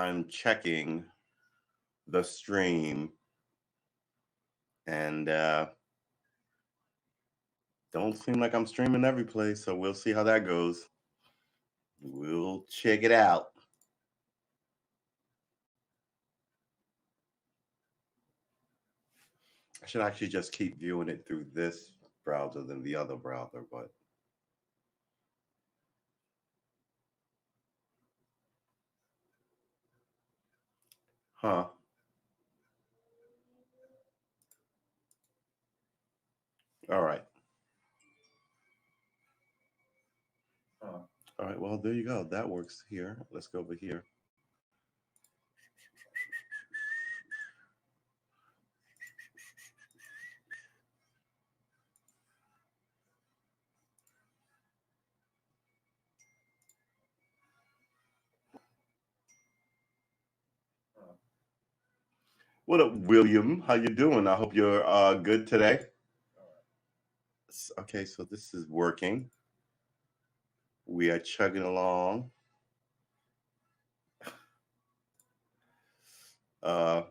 I'm checking the stream and don't seem like I'm streaming every place, so we'll see how that goes. We'll check it out. I should actually just keep viewing it through this browser than the other browser, but huh. All right. All right. Well, there you go. That works here. Let's go over here. What up, William? How you doing? I hope you're good today. Okay, so this is working. We are chugging along. Uh,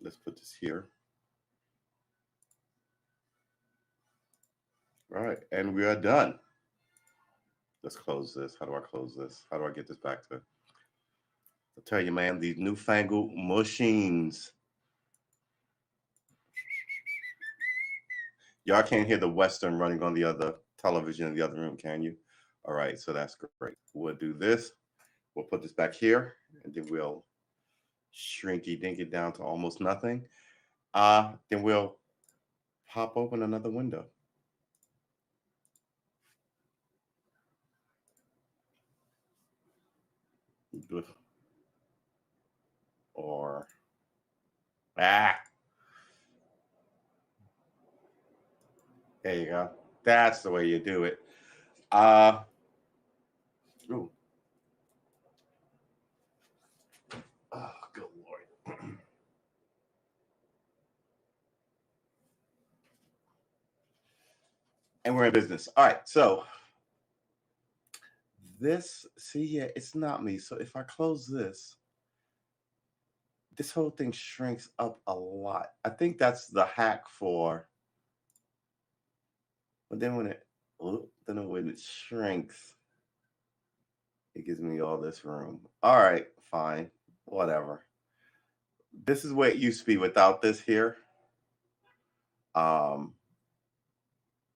let's put this here. All right, and we are done. Let's close this. How do I close this? How do I get this back to? I'll tell you, man, these newfangled machines. Y'all can't hear the Western running on the other television in the other room, can you? All right, so that's great. We'll do this. We'll put this back here, and then we'll shrinky dink it down to almost nothing. Then we'll pop open another window. Or ah, there you go. That's the way you do it. Uh, ooh. Oh, good Lord. And we're in business. All right, so this, see here, it's not me. So if I close this whole thing shrinks up a lot. I think that's the hack for, but then when it shrinks, it gives me all this room. All right, fine, whatever. This is where it used to be without this here. Um,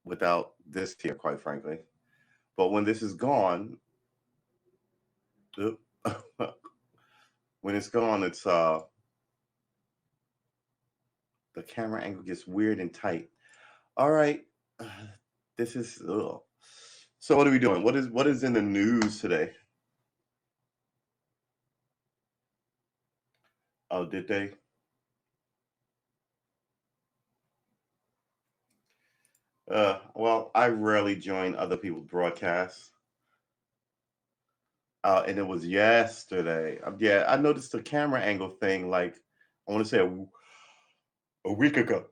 without this here, quite frankly. But when this is gone, when it's gone, it's the camera angle gets weird and tight. All right, this is ugh. So what are we doing? What is in the news today? Oh, did they? Well, I rarely join other people's broadcasts. And it was yesterday. Yeah, I noticed the camera angle thing. Like, I want to say a week ago.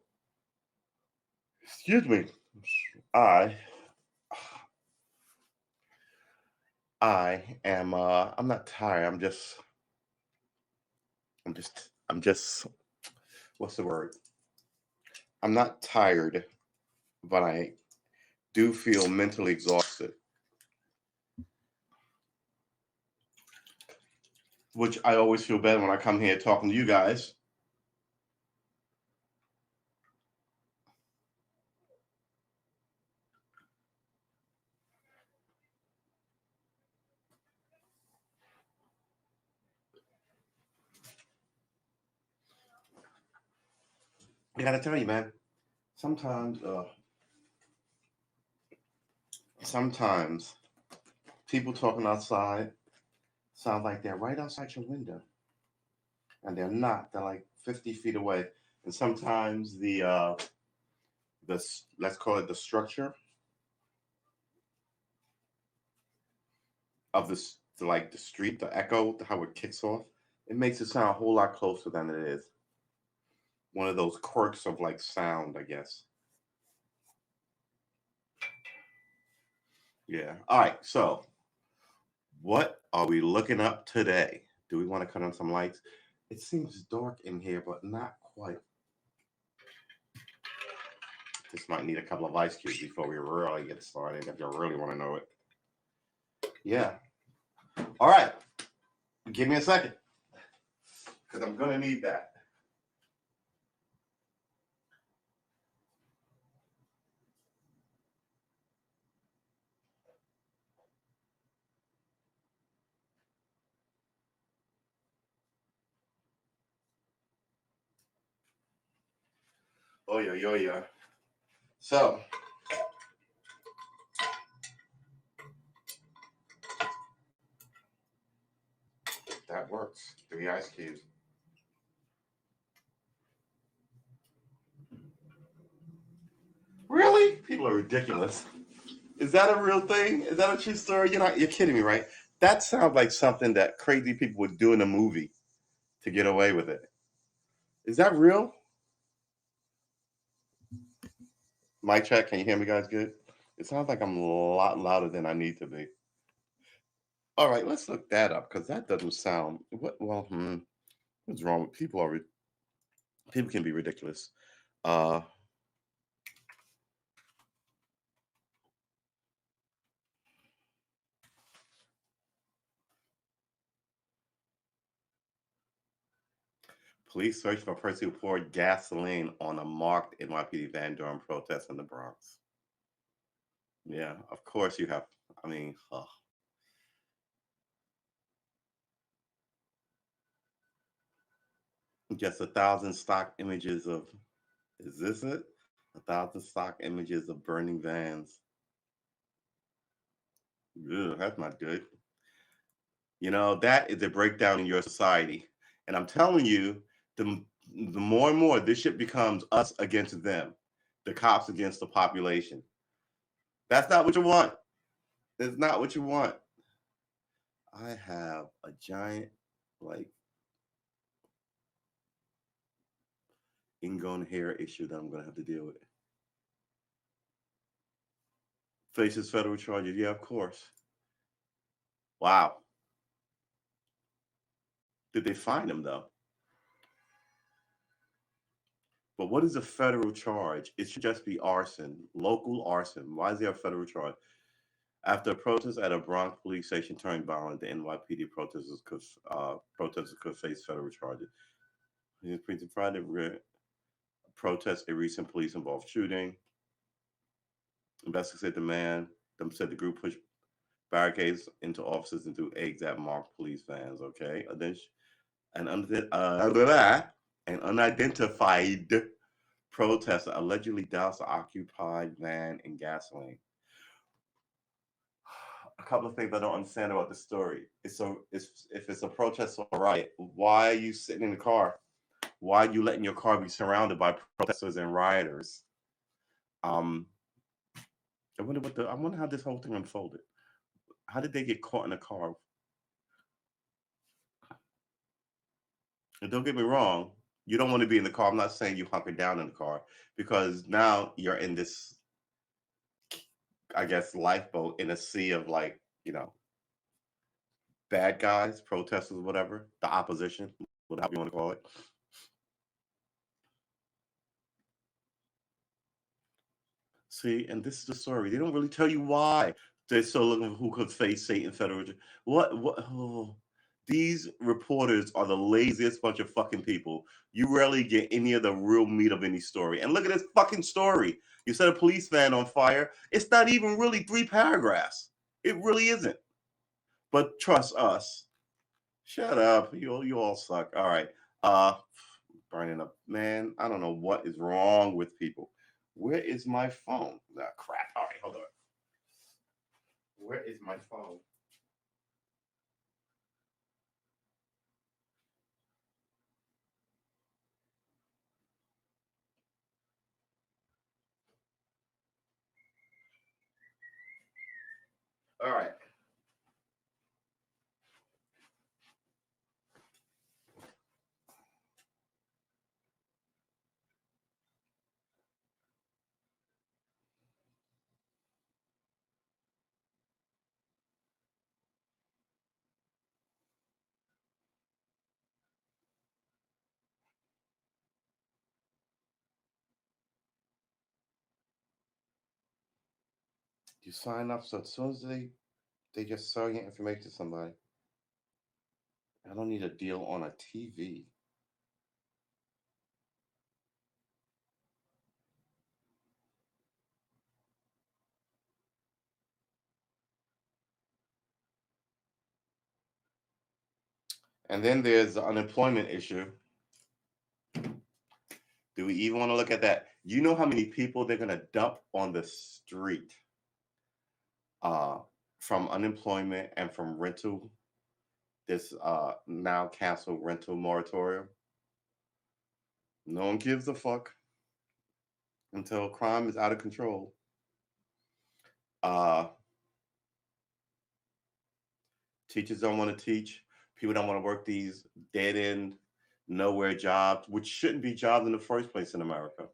Excuse me. I I am. I'm not tired. I'm just. What's the word? I'm not tired, but I do feel mentally exhausted, which I always feel better when I come here talking to you guys. I gotta tell you, man. Sometimes, sometimes people talking outside sound like they're right outside your window, and they're not. They're like 50 feet away. And sometimes let's call it the structure of like the street, the echo, how it kicks off, it makes it sound a whole lot closer than it is. One of those quirks of like sound, I guess. Yeah. All right. So, what are we looking up today? Do we want to cut on some lights? It seems dark in here, but not quite. This might need a couple of ice cubes before we really get started, if you really want to know it. Yeah. All right. Give me a second, because I'm going to need that. Oh, yeah, yeah, yeah. So, that works. 3 ice cubes. Really? People are ridiculous. Is that a real thing? Is that a true story? You're kidding me, right? That sounds like something that crazy people would do in a movie to get away with it. Is that real? Mic check. Can you hear me guys good? It sounds like I'm a lot louder than I need to be. All right, let's look that up because that doesn't sound what. Well, what's wrong with people? People can be ridiculous. Uh, Police search for a person who poured gasoline on a marked NYPD van during protests in the Bronx. Yeah, of course you have. I mean, just 1,000 stock images of. Is this it? 1,000 stock images of burning vans. Ugh, that's not good. That is a breakdown in your society. And I'm telling you, the more and more this shit becomes us against them, the cops against the population. That's not what you want. It's not what you want. I have a giant, like, ingrown hair issue that I'm going to have to deal with. Faces federal charges. Yeah, of course. Wow. Did they find him, though? But what is a federal charge? It should just be arson, local arson. Why is there a federal charge? After a protest at a Bronx police station turned violent, the NYPD protesters could face federal charges. Friday protest a recent police-involved shooting. Investigators said said the group pushed barricades into offices and threw eggs at marked police vans. Okay, and then an unidentified protester allegedly doused the occupied van in gasoline. A couple of things I don't understand about the story. If it's a protest or a riot, why are you sitting in the car? Why are you letting your car be surrounded by protesters and rioters? I wonder how this whole thing unfolded. How did they get caught in a car? And don't get me wrong, you don't want to be in the car. I'm not saying you hunker down in the car because now you're in this, I guess, lifeboat in a sea of bad guys, protesters, whatever, the opposition, whatever you want to call it. See, and this is the story. They don't really tell you why they're still looking for who could face Satan federal. What? Oh, these reporters are the laziest bunch of fucking people. You rarely get any of the real meat of any story. And look at this fucking story. You set a police van on fire. It's not even really 3 paragraphs. It really isn't. But trust us. Shut up. You all suck. All right. Uh Burning up. Man, I don't know what is wrong with people. Where is my phone? Ah, crap. All right, hold on. Where is my phone? All right. You sign up, so as soon as they just sell your information to somebody. I don't need a deal on a TV. And then there's the unemployment issue. Do we even want to look at that? You know how many people they're going to dump on the street uh, from unemployment and from rental, this now canceled rental moratorium? No one gives a fuck until crime is out of control. Uh, Teachers don't want to teach. People don't want to work these dead end, nowhere jobs, which shouldn't be jobs in the first place in America.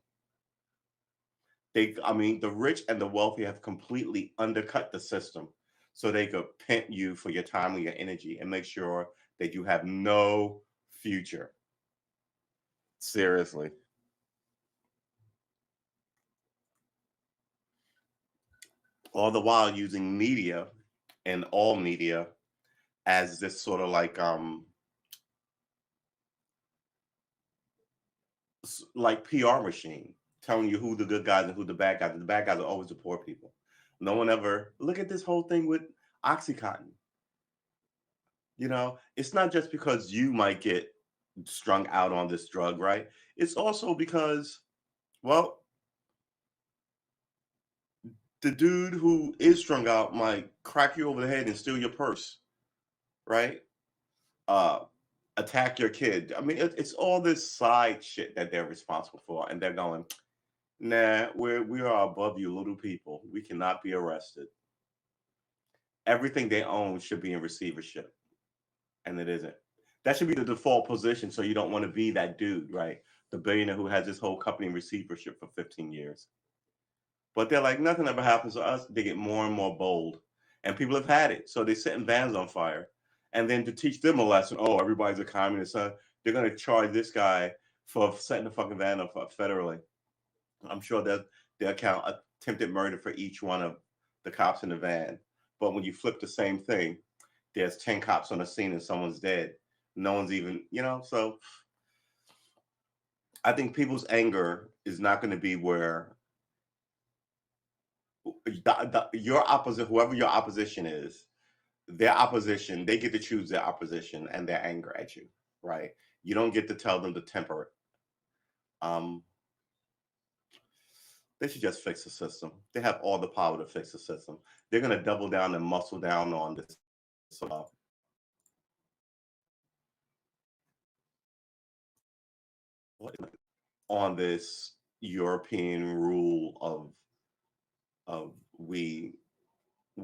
I mean, the rich and the wealthy have completely undercut the system so they could pimp you for your time and your energy and make sure that you have no future. Seriously. All the while using media and all media as this sort of like PR machine, telling you who the good guys and who the bad guys. The bad guys are always the poor people. No one ever look at this whole thing with OxyContin. You know, it's not just because you might get strung out on this drug, right? It's also because, well, the dude who is strung out might crack you over the head and steal your purse, right? Uh, Attack your kid. I mean, it's all this side shit that they're responsible for, and they're going, nah, we are above you, little people. We cannot be arrested. Everything they own should be in receivership, and it isn't. That should be the default position. So you don't want to be that dude, right? The billionaire who has this whole company in receivership for 15 years. But they're like, nothing ever happens to us. They get more and more bold, and people have had it. So they're setting vans on fire, and then to teach them a lesson, oh, everybody's a communist. They're going to charge this guy for setting the fucking van up federally. I'm sure that they'll count attempted murder for each one of the cops in the van. But when you flip the same thing, there's 10 cops on the scene and someone's dead. No one's even, so I think people's anger is not going to be where your opposite, whoever your opposition is, their opposition, they get to choose their opposition and their anger at you, right? You don't get to tell them to temper it. They should just fix the system. They have all the power to fix the system. They're going to double down and muscle down on this on this European rule of we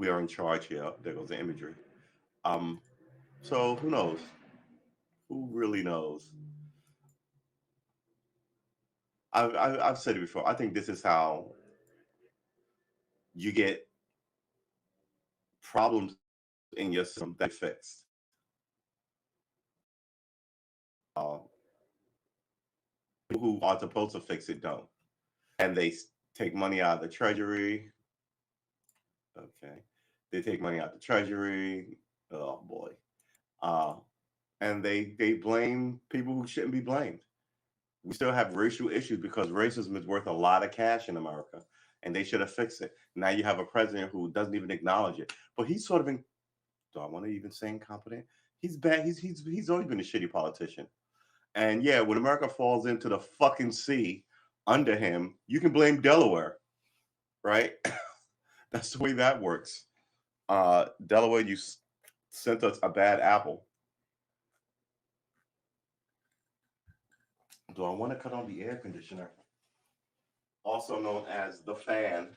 are in charge here. There goes the imagery. Um, so who knows? Who really knows? I've said it before. I think this is how you get problems in your system that fixed. Uh, People who are supposed to fix it don't, and they take money out of the treasury. Okay, they take money out of the treasury. Oh boy, uh, and they blame people who shouldn't be blamed. We still have racial issues because racism is worth a lot of cash in America, and they should have fixed it. Now you have a president who doesn't even acknowledge it, but he's sort of do I want to even say incompetent? He's bad. He's always been a shitty politician. And yeah, when America falls into the fucking sea under him, you can blame Delaware, right? That's the way that works. Delaware, you sent us a bad apple. Do I want to cut on the air conditioner, also known as the fan?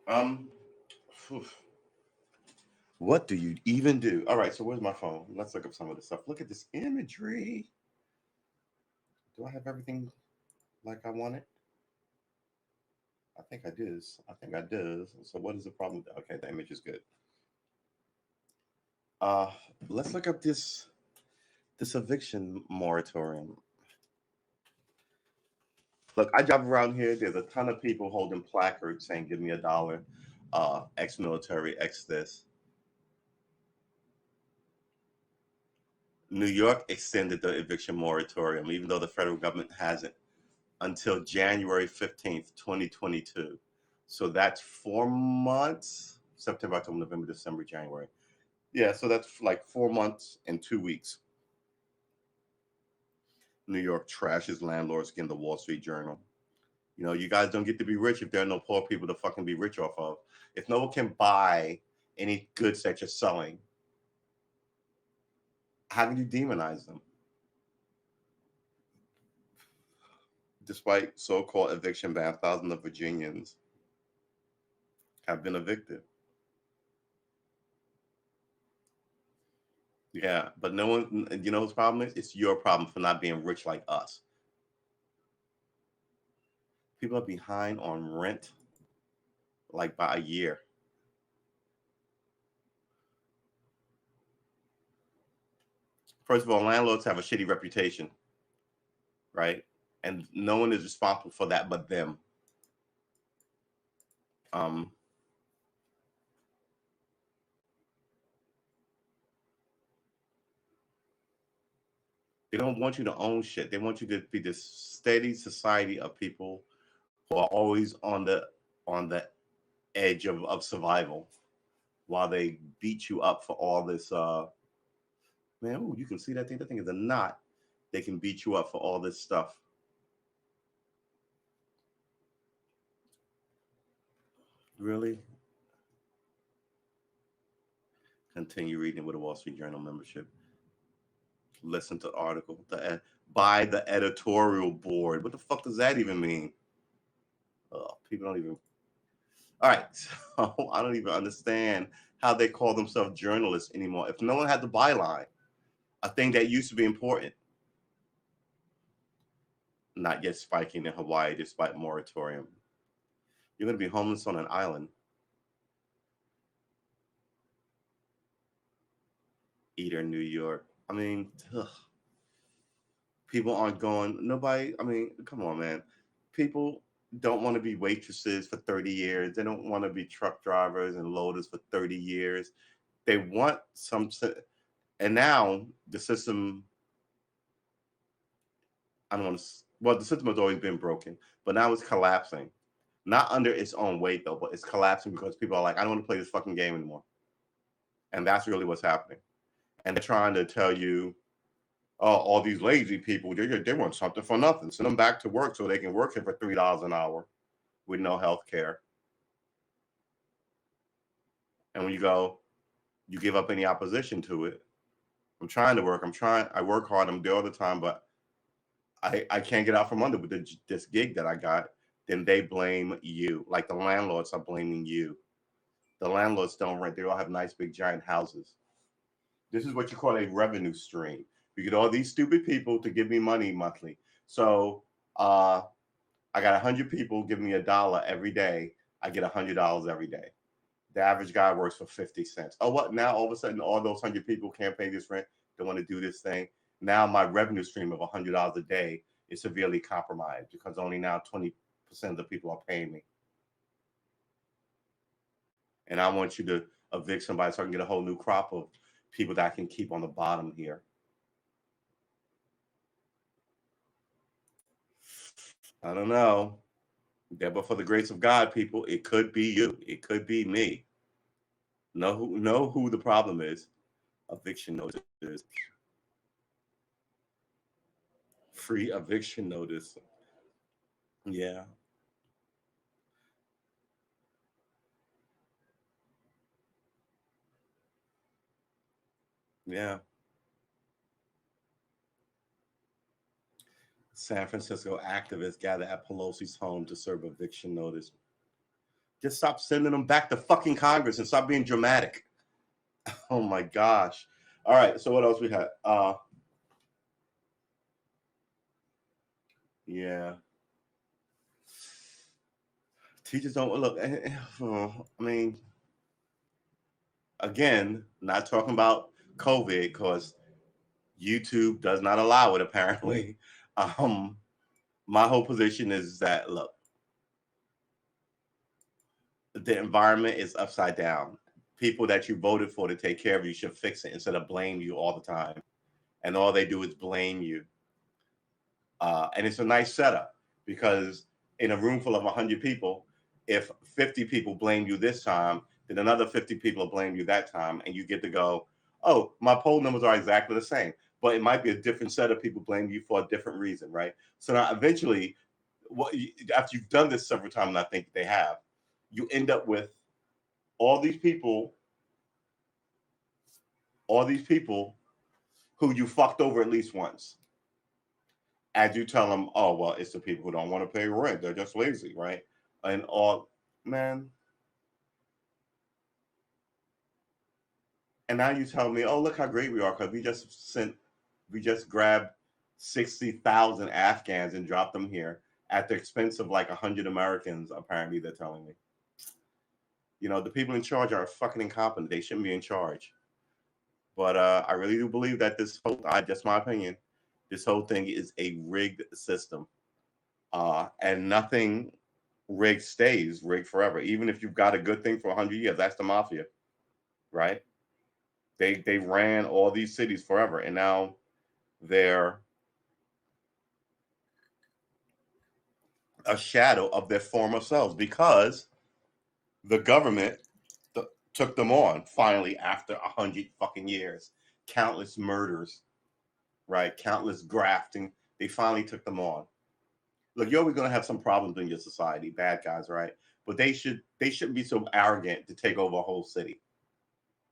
Um, phew. What do you even do? All right, so where's my phone? Let's look up some of this stuff. Look at this imagery. Do I have everything like I want it? I think I do. I think I do. So what is the problem? Okay, the image is good. Uh, let's look up this eviction moratorium. Look, I drive around here. There's a ton of people holding placards saying, "Give me $1." Ex-military, ex this. New York extended the eviction moratorium, even though the federal government hasn't, until January 15th, 2022. So that's 4 months: September, October, November, December, January. Yeah, so that's like 4 months and 2 weeks. New York trashes landlords, again, the Wall Street Journal. You know, you guys don't get to be rich if there are no poor people to fucking be rich off of. If no one can buy any goods that you're selling, how can you demonize them? Despite so-called eviction ban, thousands of Virginians have been evicted. Yeah, but no one, you know whose problem is? It's your problem for not being rich like us. People are behind on rent like by a year. First of all, landlords have a shitty reputation, right? And no one is responsible for that but them. Um, they don't want you to own shit. They want you to be this steady society of people who are always on the edge of survival while they beat you up for all this man, ooh, you can see that thing. That thing is a knot. They can beat you up for all this stuff. Really? Continue reading with a Wall Street Journal membership. Listen to the article. By the editorial board. What the fuck does that even mean? People don't even. All right. So I don't even understand how they call themselves journalists anymore. If no one had the byline, a thing that used to be important, not yet spiking in Hawaii despite moratorium. You're going to be homeless on an island. Eater, New York. I mean, ugh. People aren't going. Nobody. I mean, come on, man. People don't want to be waitresses for 30 years. They don't want to be truck drivers and loaders for 30 years. They want some. And now the system. I don't want to. Well, the system has always been broken, but now it's collapsing. Not under its own weight though, but it's collapsing because people are like, I don't want to play this fucking game anymore. And that's really what's happening. And they're trying to tell you, oh, all these lazy people, they want something for nothing. Send them back to work so they can work here for $3 an hour with no health care. And when you go, you give up any opposition to it. I'm trying to work. I work hard. I'm there all the time, but I can't get out from under with this gig that I got. Then they blame you. Like the landlords are blaming you. The landlords don't rent. They all have nice, big, giant houses. This is what you call a revenue stream. You get all these stupid people to give me money monthly. So I got 100 people giving me $1 every day. I get $100 every day. The average guy works for 50 cents. Oh, what? Now all of a sudden, all those 100 people can't pay this rent. They want to do this thing. Now my revenue stream of $100 a day is severely compromised because only now 20% of the people are paying me. And I want you to evict somebody so I can get a whole new crop of people that I can keep on the bottom here. I don't know. Yeah, but for the grace of God, people, it could be you. It could be me. Know who the problem is. Eviction notices. Free eviction notice. Yeah. Yeah. San Francisco activists gather at Pelosi's home to serve eviction notice. Just stop sending them back to fucking Congress and stop being dramatic. Oh my gosh. All right. So what else we had? Yeah. Teachers don't look. I mean, again, not talking about COVID because YouTube does not allow it apparently. Um, My whole position is that, look, the environment is upside down. People that you voted for to take care of you should fix it instead of blame you all the time. And all they do is blame you. And it's a nice setup because in a room full of 100 people, if 50 people blame you this time, then another 50 people blame you that time, and you get to go, oh, my poll numbers are exactly the same, but it might be a different set of people blaming you for a different reason, right? So now eventually, after you've done this several times, and I think they have, you end up with all these people, all these people who you fucked over at least once. And you tell them, oh, well, it's the people who don't want to pay rent. They're just lazy, right? And all, man. And now you tell me, oh, look how great we are because we just grabbed 60,000 Afghans and dropped them here at the expense of like 100 Americans, apparently, they're telling me. You know, the people in charge are fucking incompetent. They shouldn't be in charge. But I really do believe that just my opinion, this whole thing is a rigged system. And nothing rigged stays rigged forever. Even if you've got a good thing for 100 years, that's the mafia, right? They ran all these cities forever, and now they're a shadow of their former selves because the government took them on finally after 100 fucking years. Countless murders, right? Countless grafting. They finally took them on. Look, you're always going to have some problems in your society, bad guys, right? But they shouldn't be so arrogant to take over a whole city,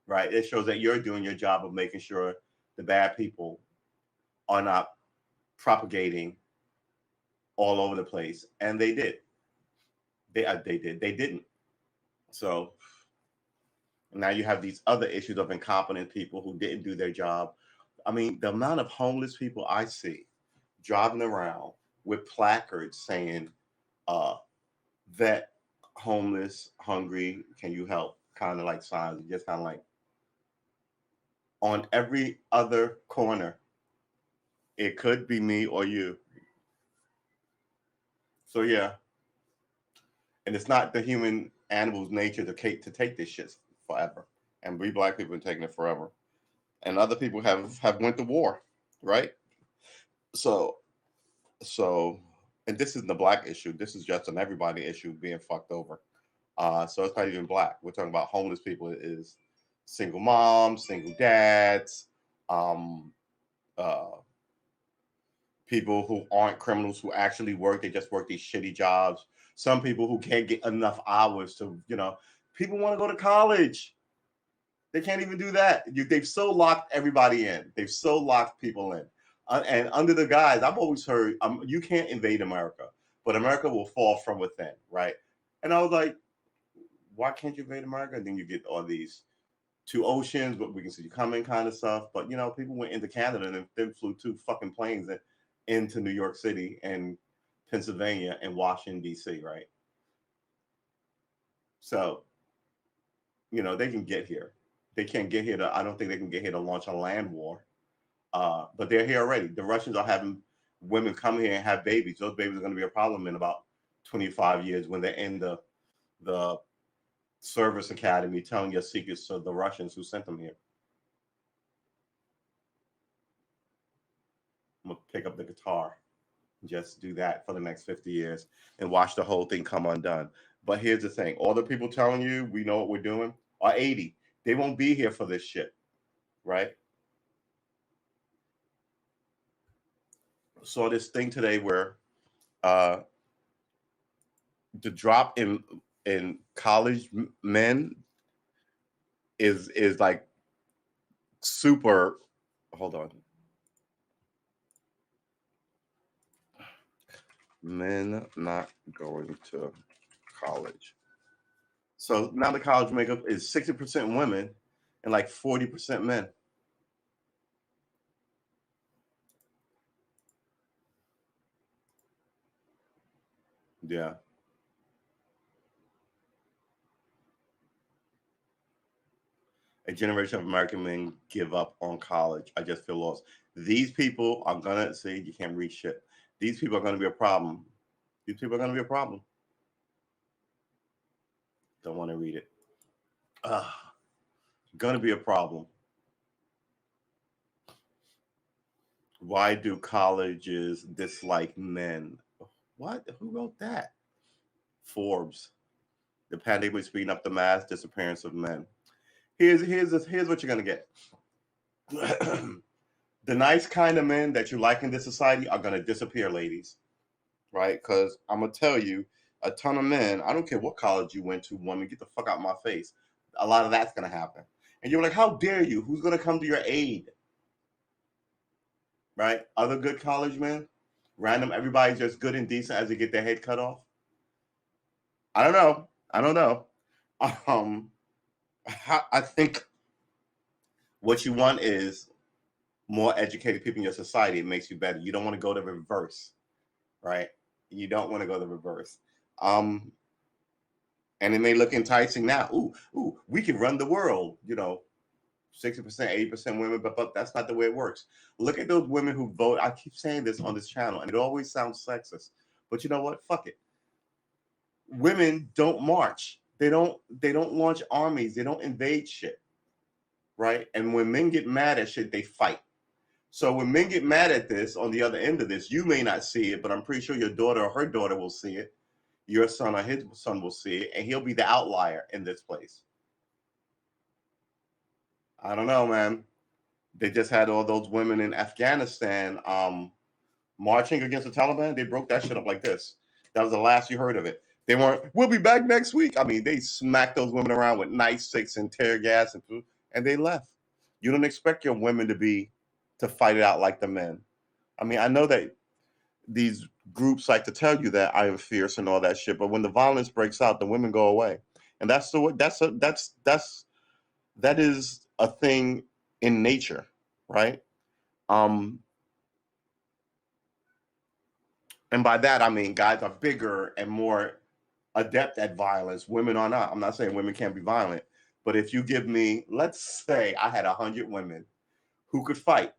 right? It shows that you're doing your job of making sure the bad people are not propagating all over the place, and they did. They did. They didn't. So now you have these other issues of incompetent people who didn't do their job. I mean, the amount of homeless people I see driving around with placards saying, "Vet, homeless, hungry, can you help?" Kind of like signs, just kind of like on every other corner. It could be me or you. So yeah, and it's not the human animal's nature to take this shit forever. And we black people have taken it forever, and other people have went to war, right? So so, and this isn't the black issue. This is just an everybody issue being fucked over. So it's not even black. We're talking about homeless people. It is single moms, single dads, um, uh, people who aren't criminals who actually work. They just work these shitty jobs. Some people who can't get enough hours to, people want to go to college. They can't even do that. They've so locked everybody in. They've so locked people in. And under the guise, I've always heard, you can't invade America, but America will fall from within, right? And I was like, why can't you invade America? And then you get all these two oceans, but we can see you coming kind of stuff. But, people went into Canada and then flew two fucking planes into New York City and Pennsylvania and Washington, D.C., right? So, they can get here. They can't get here I don't think they can get here to launch a land war. But they're here already. The Russians are having women come here and have babies. Those babies are going to be a problem in about 25 years when they're in the service academy telling your secrets to the Russians who sent them here. I'm going to pick up the guitar and just do that for the next 50 years and watch the whole thing come undone. But here's the thing. All the people telling you we know what we're doing are 80. They won't be here for this shit, right? Saw this thing today where the drop in college men is like super. Hold on. Men not going to college. So now the college makeup is 60% women and like 40% men. Yeah. A generation of American men give up on college. I just feel lost. These people are gonna see you can't read shit. These people are going to be a problem. These people are going to be a problem. Don't want to read it. Going to be a problem. Why do colleges dislike men? What? Who wrote that? Forbes. The pandemic is speeding up the mass disappearance of men. Here's what you're gonna get. The nice kind of men that you like in this society are gonna disappear, ladies. Right? Because I'm gonna tell you, a ton of men. I don't care what college you went to, woman, get the fuck out of my face. A lot of that's gonna happen, and you're like, how dare you? Who's gonna come to your aid? Right? Other good college men, random. Everybody's just good and decent as they get their head cut off. I don't know. I don't know. I think what you want is more educated people in your society. It makes you better. You don't want to go the reverse, right? You don't want to go the reverse. And it may look enticing now. Ooh, we can run the world. 60%, 80% women, but that's not the way it works. Look at those women who vote. I keep saying this on this channel, and it always sounds sexist. But you know what? Fuck it. Women don't march. They don't launch armies. They don't invade shit. Right? And when men get mad at shit, they fight. So when men get mad at this, on the other end of this, you may not see it, but I'm pretty sure your daughter or her daughter will see it. Your son or his son will see it, and he'll be the outlier in this place. I don't know, man. They just had all those women in Afghanistan marching against the Taliban. They broke that shit up like this. That was the last you heard of it. They weren't, we'll be back next week. I mean, they smacked those women around with nightsticks and tear gas and food, and they left. You don't expect your women to fight it out like the men. I mean, I know that these groups like to tell you that I am fierce and all that shit, but when the violence breaks out, the women go away, and that is a thing in nature, right? And by that I mean guys are bigger and more adept at violence. Women are not. I'm not saying women can't be violent, but if you give me, let's say I had 100 women who could fight,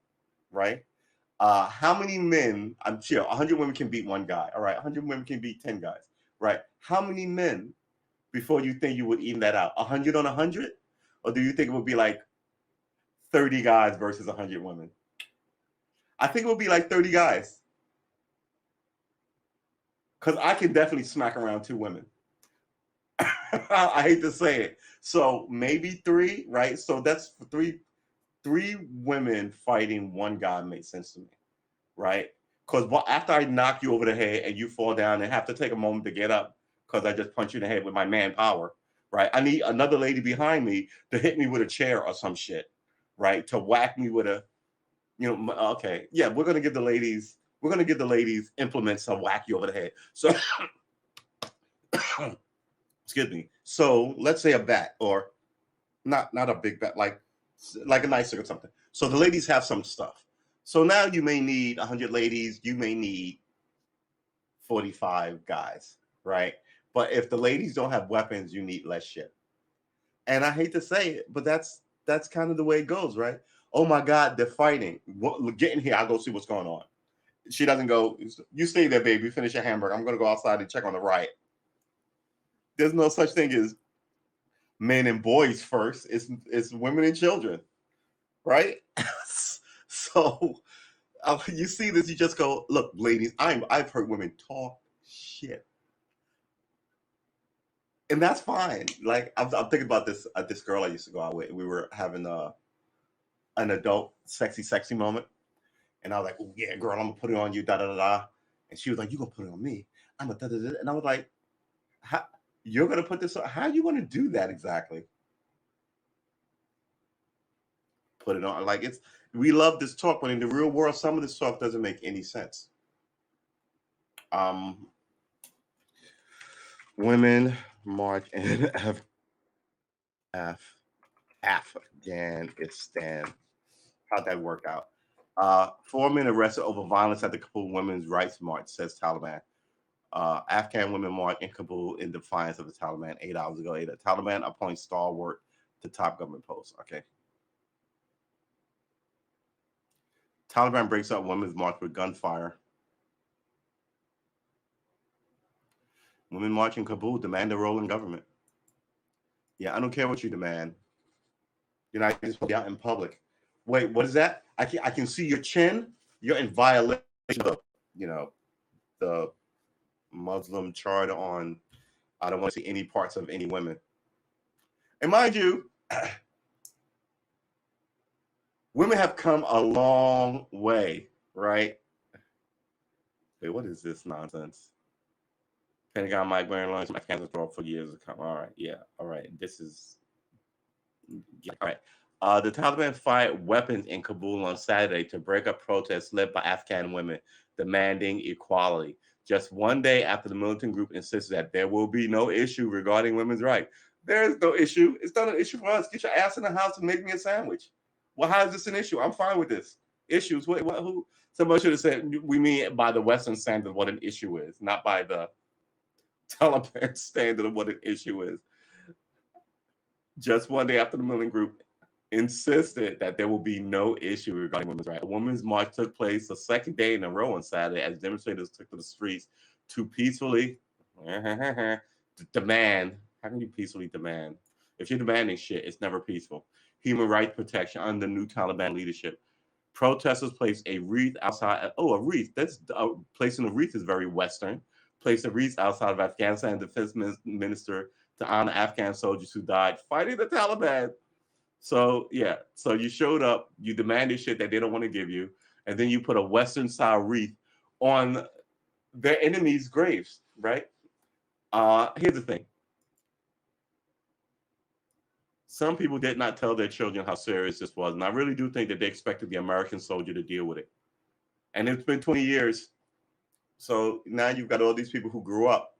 right? How many men? I'm sure 100 women can beat one guy. All right, 100 women can beat 10 guys, right? How many men before you think you would even that out? 100 on 100, or do you think it would be like 30 guys versus 100 women? I think it would be like 30 guys, because I can definitely smack around 2 women. I hate to say it. So maybe 3, right? So that's 3 women fighting 1 guy makes sense to me, right? Because after I knock you over the head and you fall down and have to take a moment to get up because I just punch you in the head with my manpower, right? I need another lady behind me to hit me with a chair or some shit, right? To whack me with a, okay, yeah, we're gonna give the ladies implements to whack you over the head. So, excuse me. So let's say a bat, or not a big bat, like a nightstick or something. So the ladies have some stuff. So now you may need 100 ladies. You may need 45 guys, right? But if the ladies don't have weapons, you need less shit. And I hate to say it, but that's kind of the way it goes, right? Oh my God, they're fighting. Get in here. I'll go see what's going on. She doesn't go, you stay there, baby. Finish your hamburger. I'm going to go outside and check on the riot. There's no such thing as men and boys first. It's women and children, right? So you see this, you just go, look, ladies, I've heard women talk shit, and that's fine. Like I'm thinking about this girl I used to go out with. We were having an adult sexy moment, and I was like, oh yeah, girl, I'm gonna put it on you, da da da da. And she was like, you gonna put it on me? I'm a da da da. And I was like, how, you're gonna put this on? How are you gonna do that exactly? Put it on. Like, we love this talk, but in the real world, some of this talk doesn't make any sense. Women march in Afghanistan. How'd that work out? 4 men arrested over violence at the Kabul Women's Rights March, says Taliban. Afghan women marched in Kabul in defiance of the Taliban 8 hours ago. The Taliban appoints stalwart to top government posts. Okay. Taliban breaks up women's march with gunfire. Women march in Kabul, demand a role in government. Yeah, I don't care what you demand. You're not just supposed to be out in public. Wait, what is that? I can see your chin. You're in violation of, the Muslim charter on. I don't want to see any parts of any women. And mind you, women have come a long way, right? Wait, what is this nonsense? Pentagon might wear lunch. Afghanistan for years to come. All right, yeah, all right. This is all right. The Taliban fired weapons in Kabul on Saturday to break up protests led by Afghan women demanding equality. Just one day after the militant group insisted that there will be no issue regarding women's rights. There is no issue. It's not an issue for us. Get your ass in the house and make me a sandwich. Well, how is this an issue? I'm fine with this. Issues. Who? Somebody should have said we mean by the Western standard what an issue is, not by the Taliban standard of what an issue is. Just one day after the militant group insisted that there will be no issue regarding women's rights. A women's march took place the second day in a row on Saturday as demonstrators took to the streets to peacefully demand. How can you peacefully demand? If you're demanding shit, it's never peaceful. Human rights protection under new Taliban leadership. Protesters placed a wreath outside. Oh, a wreath. That's placing a wreath is very Western. Placed a wreath outside of Afghanistan defense minister to honor Afghan soldiers who died fighting the Taliban. So yeah, so you showed up, you demanded shit that they don't want to give you, and then you put a Western style wreath on their enemies' graves, right? Here's the thing. Some people did not tell their children how serious this was, and I really do think that they expected the American soldier to deal with it. And it's been 20 years, so now you've got all these people who grew up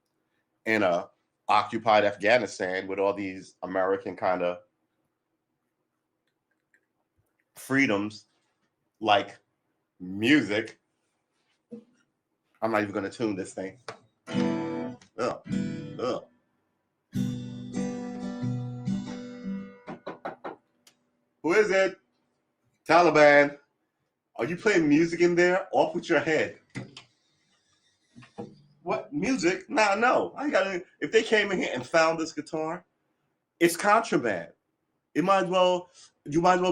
in a occupied Afghanistan with all these American kind of freedoms like music. I'm not even going to tune this thing. Ugh. Ugh. Who is it? Taliban. Are you playing music in there? Off with your head. What music? Nah, no. I got. If they came in here and found this guitar, it's contraband. You might as well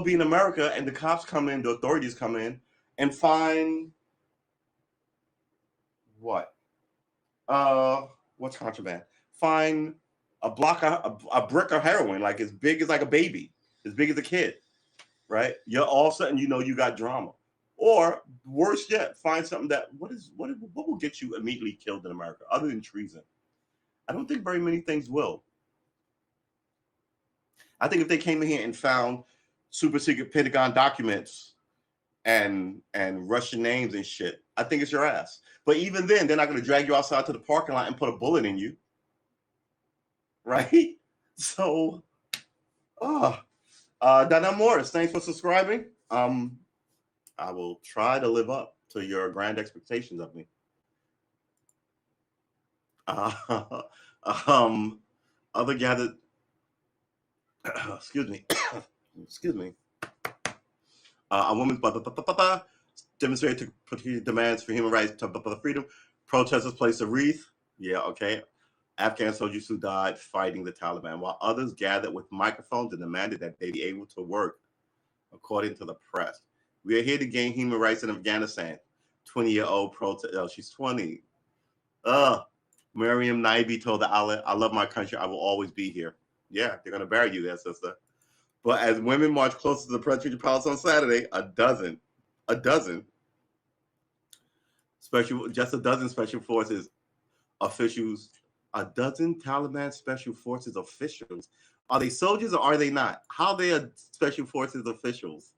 be in America, and the cops come in, the authorities come in, and find what? What's contraband? Find a brick of heroin, like as big as like a baby, as big as a kid, right? You're all of a sudden, you got drama. Or worse yet, find something that what will get you immediately killed in America other than treason? I don't think very many things will. I think if they came in here and found super secret Pentagon documents and Russian names and shit, I think it's your ass. But even then, they're not going to drag you outside to the parking lot and put a bullet in you, right? So, Dana Morris, thanks for subscribing. I will try to live up to your grand expectations of me. Other gathered. Excuse me. Excuse me. A woman demonstrated to put demands for human rights to freedom. Protesters placed a wreath. Yeah, okay. Afghan soldiers who died fighting the Taliban, while others gathered with microphones and demanded that they be able to work, according to the press. We are here to gain human rights in Afghanistan. 20-year-old protest. Oh, she's 20. Miriam Naibi told the outlet, I love my country. I will always be here. Yeah, they're going to bury you there, sister. But as women march closer to the presidential palace on Saturday, a dozen special forces officials, a dozen Taliban special forces officials. Are they soldiers or are they not? How they are special forces officials?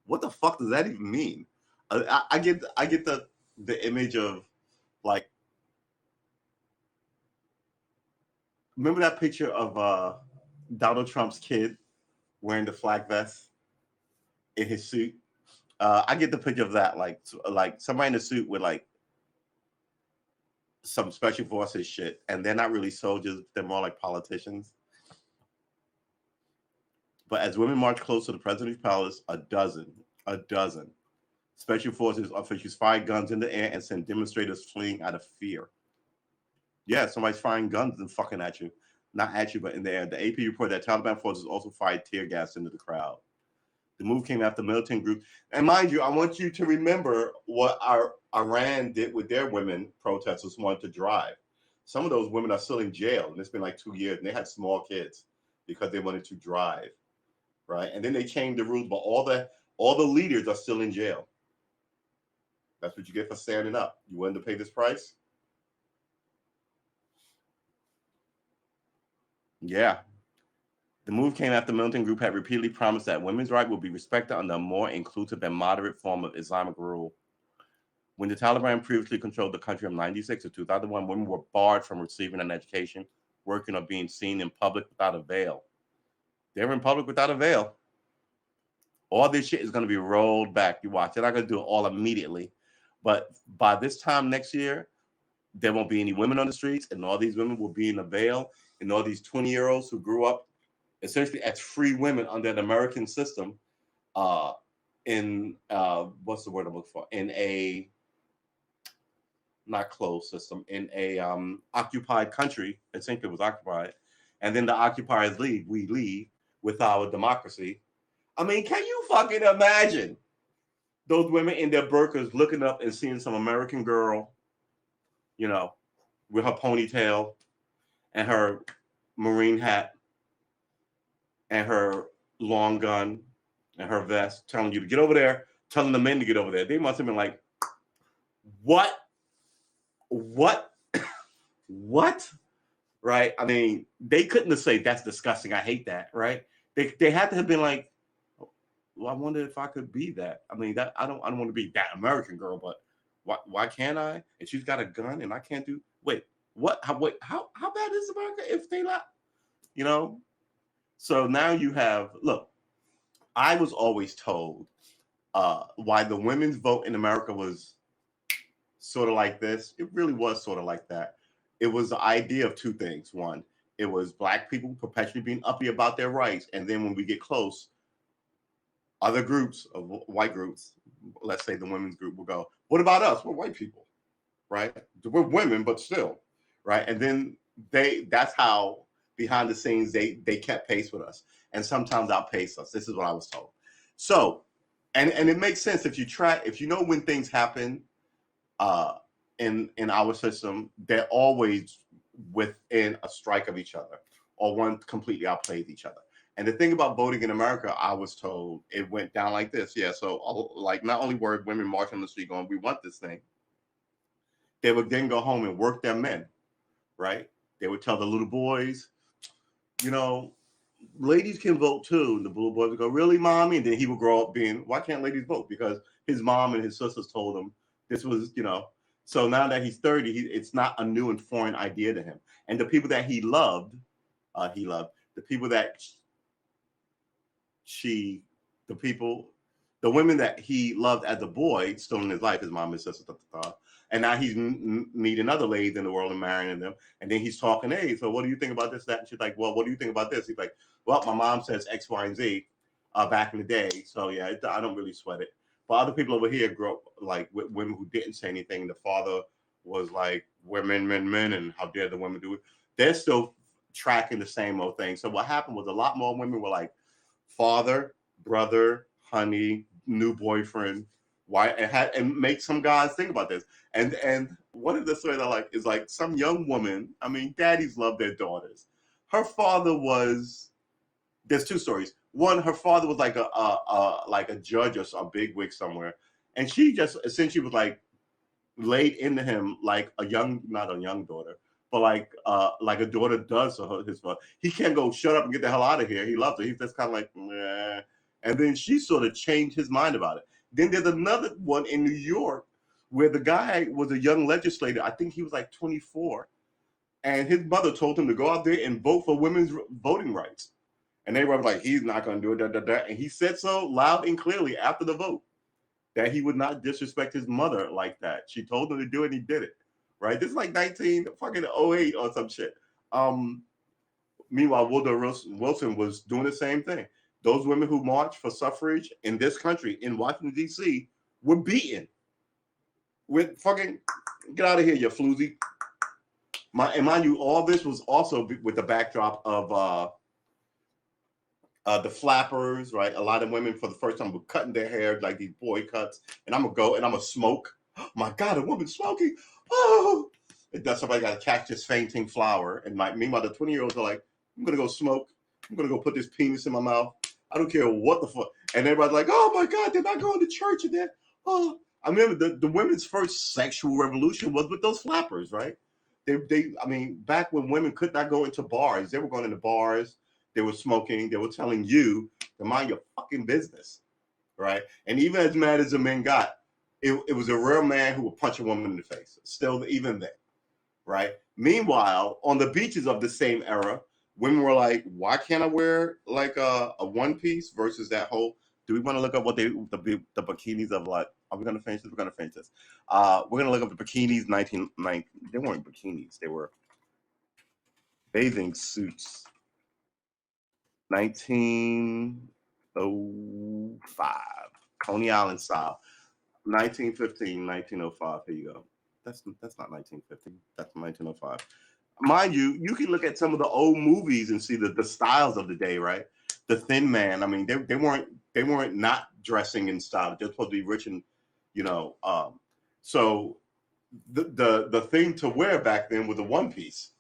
What the fuck does that even mean? I get the image of like, remember that picture of Donald Trump's kid wearing the flag vest in his suit? I get the picture of that, like somebody in a suit with like some special forces shit, and they're not really soldiers; they're more like politicians. But as women march close to the president's palace, a dozen special forces officials fired guns in the air and sent demonstrators fleeing out of fear. Yeah, somebody's firing guns and fucking at you. Not at you, but in the air. The AP reported that Taliban forces also fired tear gas into the crowd. The move came after militant groups. And mind you, I want you to remember what our Iran did with their women protesters who wanted to drive. Some of those women are still in jail, and it's been like 2 years, and they had small kids because they wanted to drive, right? And then they changed the rules, but all the leaders are still in jail. That's what you get for standing up. You willing to pay this price? Yeah. The move came after the militant group had repeatedly promised that women's rights will be respected under a more inclusive and moderate form of Islamic rule. When the Taliban previously controlled the country from 1996 to 2001, women were barred from receiving an education, working, or being seen in public without a veil. They were in public without a veil. All this shit is going to be rolled back. You watch. They're not going to do it all immediately. But by this time next year, there won't be any women on the streets, and all these women will be in a veil, and all these 20-year-olds who grew up essentially as free women under an American system, in what's the word I'm looking for? In a not closed system, in a occupied country. I think it was occupied, and then the occupiers leave. We leave with our democracy. I mean, can you fucking imagine those women in their burqas looking up and seeing some American girl, you know, with her ponytail and her Marine hat and her long gun and her vest, telling you to get over there, telling the men to get over there. They must have been like, what? Right? I mean, they couldn't have said that's disgusting. I hate that. Right? They had to have been like, well, I wonder if I could be that. I mean, that I don't want to be that American girl, but why can't I? And she's got a gun, and I can't do. Wait, what? How bad is America if they not? You know. So now you have. Look, I was always told why the women's vote in America was sort of like this. It really was sort of like that. It was the idea of two things. One, it was black people perpetually being uppy about their rights, and then when we get close, other groups of white groups, let's say the women's group, will go, what about us? We're white people, right? We're women, but still, right? And then that's how behind the scenes they kept pace with us, and sometimes outpace us. This is what I was told. So, and it makes sense if you know when things happen in our system, they're always within a strike of each other, or one completely outplays each other. And the thing about voting in America, I was told it went down like this. Yeah, so like not only were women marching on the street going, we want this thing, they would then go home and work their men, right? They would tell the little boys, you know, ladies can vote too. And the little boys would go, really, mommy? And then he would grow up being, why can't ladies vote? Because his mom and his sisters told him this was, you know. So now that he's 30, it's not a new and foreign idea to him. And the people that he loved, the people that the women that he loved as a boy, still in his life, his mom, his sister, and now he's meeting other ladies in the world and marrying them. And then he's talking, hey, so what do you think about this, that? And she's like, well, what do you think about this? He's like, well, my mom says X, Y, and Z back in the day. So yeah, I don't really sweat it. But other people over here grew up like with women who didn't say anything. The father was like, women, men, and how dare the women do it? They're still tracking the same old thing. So what happened was a lot more women were like, father, brother, honey, new boyfriend, why, and make some guys think about this. And one of the stories I like is like some young woman. I mean, daddies love their daughters. Her father was. There's two stories. One, her father was like a judge or a bigwig somewhere, and she just essentially was like laid into him like not a young daughter, but like a daughter does to his father. He can't go shut up and get the hell out of here. He loves her. He's just kind of like, nah. And then she sort of changed his mind about it. Then there's another one in New York where the guy was a young legislator. I think he was like 24, and his mother told him to go out there and vote for women's voting rights. And they were like, he's not going to do it. And he said so loud and clearly after the vote that he would not disrespect his mother like that. She told him to do it, and he did it. Right? This is like 1908 or some shit. Meanwhile, Woodrow Wilson was doing the same thing. Those women who marched for suffrage in this country, in Washington, D.C., were beaten with fucking, get out of here, you floozy. And mind you, all this was also with the backdrop of the flappers, right? A lot of women for the first time were cutting their hair like these boy cuts, and I'm gonna go and I'm gonna smoke. Oh my God, a woman smoking! Oh, and then somebody got to catch this fainting flower, and like meanwhile, the 20-year-olds are like, I'm gonna go smoke. I'm gonna go put this penis in my mouth. I don't care what the fuck. And everybody's like, oh my God, they're not going to church, and then oh, I remember the women's first sexual revolution was with those flappers, right? I mean, back when women could not go into bars, they were going into bars. They were smoking. They were telling you to mind your fucking business, right? And even as mad as the men got, it was a real man who would punch a woman in the face. Still, even then, right? Meanwhile, on the beaches of the same era, women were like, "Why can't I wear like a one piece?" Versus that whole. Do we want to look up what the bikinis of like? Are we gonna finish this? We're gonna finish this. We're gonna look up the bikinis. 1990. They weren't bikinis. They were bathing suits. 1905, Coney Island style. 1915, 1905. Here you go. That's not 1915. That's 1905. Mind you, you can look at some of the old movies and see the styles of the day, right? The Thin Man. I mean, they weren't not dressing in style. They're supposed to be rich and you know. So the thing to wear back then was a one piece.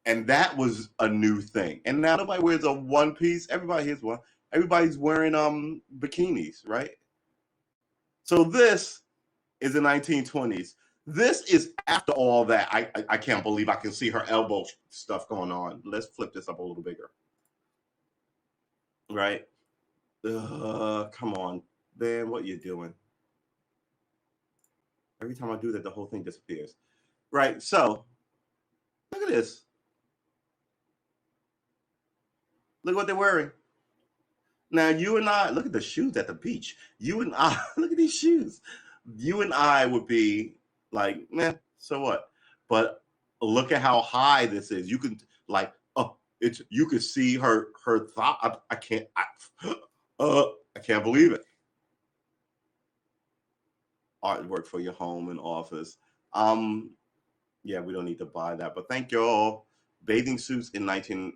And that was a new thing. And now nobody wears a one piece. Everybody here's one. Everybody's wearing bikinis, right? So this is the 1920s. This is after all that. I can't believe I can see her elbow stuff going on. Let's flip this up a little bigger. Right? Come on, man, what you doing? Every time I do that, the whole thing disappears. Right. So look at this. Look what they're wearing. Now you and I look at the shoes at the beach. You and I look at these shoes. You and I would be like, man, so what? But look at how high this is. You can like, oh, it's you can see her thought. I can't. I can't believe it. Artwork for your home and office. Yeah, we don't need to buy that, but thank you all. Bathing suits in 19.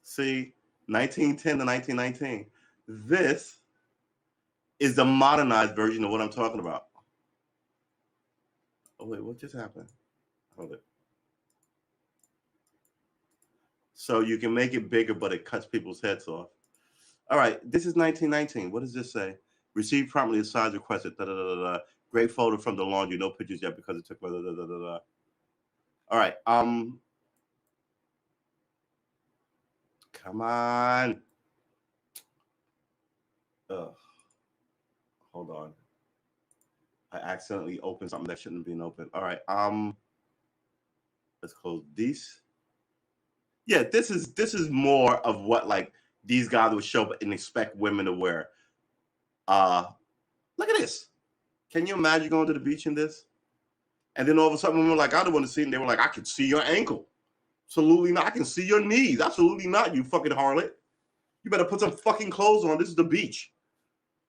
See, 1910 to 1919. This is the modernized version of what I'm talking about. Oh wait, what just happened? Hold it. So you can make it bigger, but it cuts people's heads off. All right, this is 1919. What does this say? Received promptly the size requested. Da, da, da, da, da. Great photo from the laundry. No pictures yet because it took. Da, da, da, da, da. All right. Come on. Ugh. Hold on. I accidentally opened something that shouldn't have been open. All right. Let's close these. Yeah, this is more of what like these guys would show up and expect women to wear. Uh Look at this. Can you imagine going to the beach in this? And then all of a sudden, women were like, I don't want to see it. And they were like, I can see your ankle. Absolutely not. I can see your knees. Absolutely not, you fucking harlot. You better put some fucking clothes on. This is the beach.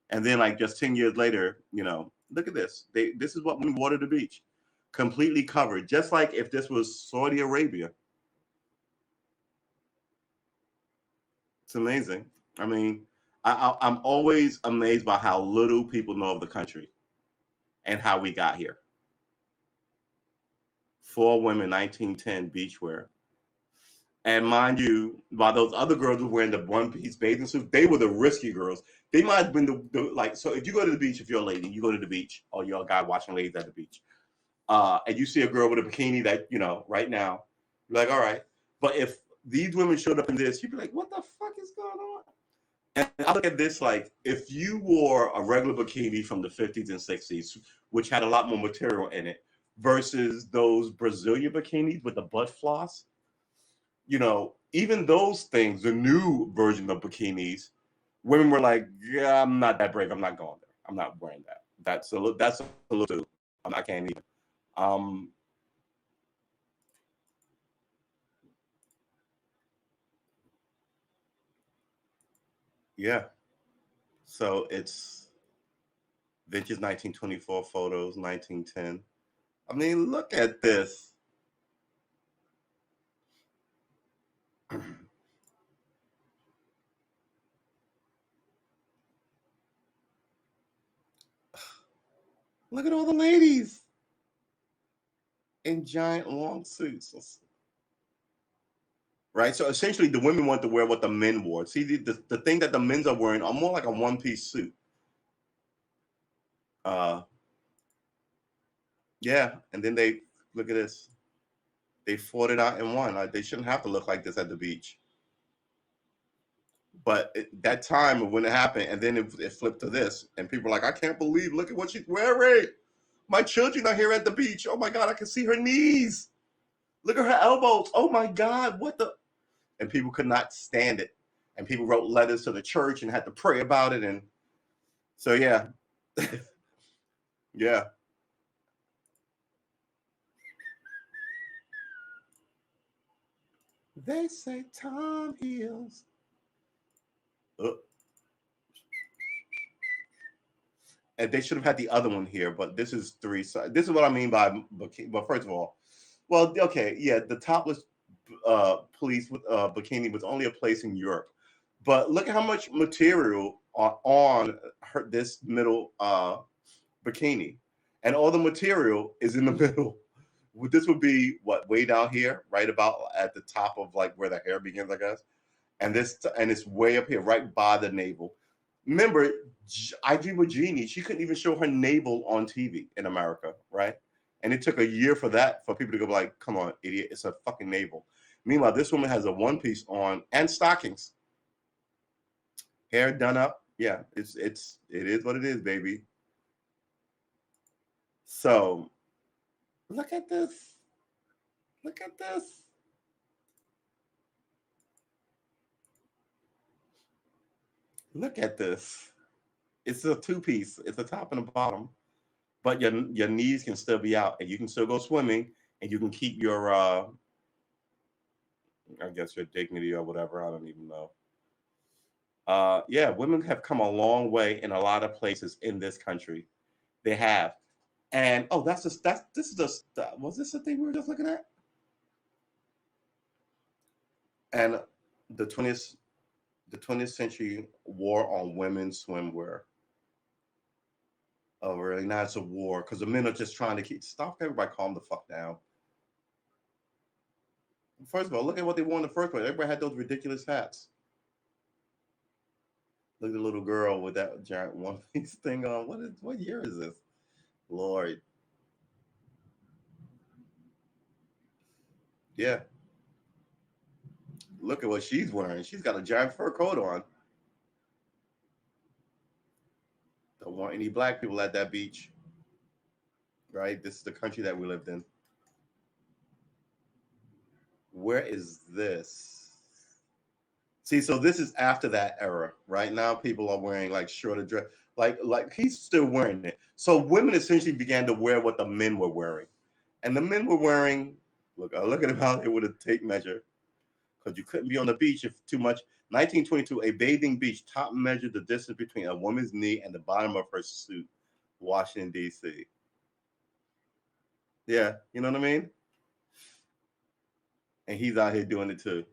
And then, like, just 10 years later, look at this. This is what we water the beach. Completely covered. Just like if this was Saudi Arabia. It's amazing. I mean, I'm always amazed by how little people know of the country and how we got here. 4 women, 1910 beachwear. And mind you, while those other girls were wearing the one-piece bathing suits, they were the risky girls. They might have been like. So if you go to the beach, if you're a lady, you go to the beach, or you're a guy watching ladies at the beach, and you see a girl with a bikini that right now, you're like, all right. But if these women showed up in this, you'd be like, what the fuck is going on? And I look at this like if you wore a regular bikini from the 50s and 60s, which had a lot more material in it, versus those Brazilian bikinis with the butt floss, even those things, the new version of bikinis, women were like, yeah, I'm not that brave. I'm not going there. I'm not wearing that. That's a little too. I can't even. Um, yeah. So it's Vintage 1924 photos, 1910. I mean, look at this. Look at all the ladies in giant long suits. Right? So essentially, the women want to wear what the men wore. See, the thing that the men's are wearing are more like a one-piece suit. Yeah, and then they look at this. They fought it out and won. Like, they shouldn't have to look like this at the beach. But that time when it happened, and then it flipped to this, and people are like, I can't believe, look at what she's wearing. My children are here at the beach. Oh my God, I can see her knees. Look at her elbows. Oh my God, what the? And people could not stand it. And people wrote letters to the church and had to pray about it. And so, yeah. Yeah. They say time heals. And they should have had the other one here, but this is three sides. This is what I mean by bikini. But first of all, well, okay, yeah, the topless police bikini was only a place in Europe, but look at how much material on this middle bikini, and all the material is in the middle. This would be what, way down here, right about at the top of like where the hair begins, I guess, and it's way up here, right by the navel. Remember, I Dream of Jeannie, she couldn't even show her navel on TV in America, right? And it took a year for people to go like, come on, idiot, it's a fucking navel. Meanwhile, this woman has a one piece on and stockings. Hair done up. Yeah, it is what it is, baby. So look at this. Look at this. Look at this. It's a two-piece. It's a top and a bottom. But your knees can still be out, and you can still go swimming, and you can keep your I guess your dignity or whatever. I don't even know. Yeah, women have come a long way in a lot of places in this country. They have. And oh, this is just was this the thing we were just looking at? And the 20th century war on women's swimwear. Oh, really? Now it's a war because the men are just trying to stop everybody, calm the fuck down. First of all, look at what they wore in the first place. Everybody had those ridiculous hats. Look at the little girl with that giant one piece thing on. What year is this? Lord. Yeah. Look at what she's wearing. She's got a giant fur coat on. Don't want any black people at that beach. Right? This is the country that we lived in. Where is this? See, so this is after that era. Right now, people are wearing like shorter dress. Like he's still wearing it. So women essentially began to wear what the men were wearing. And the men were wearing, look at him out there with a tape measure. Because you couldn't be on the beach if too much. 1922, a bathing beach top measured the distance between a woman's knee and the bottom of her suit. Washington, D.C. Yeah, you know what I mean? And he's out here doing it too.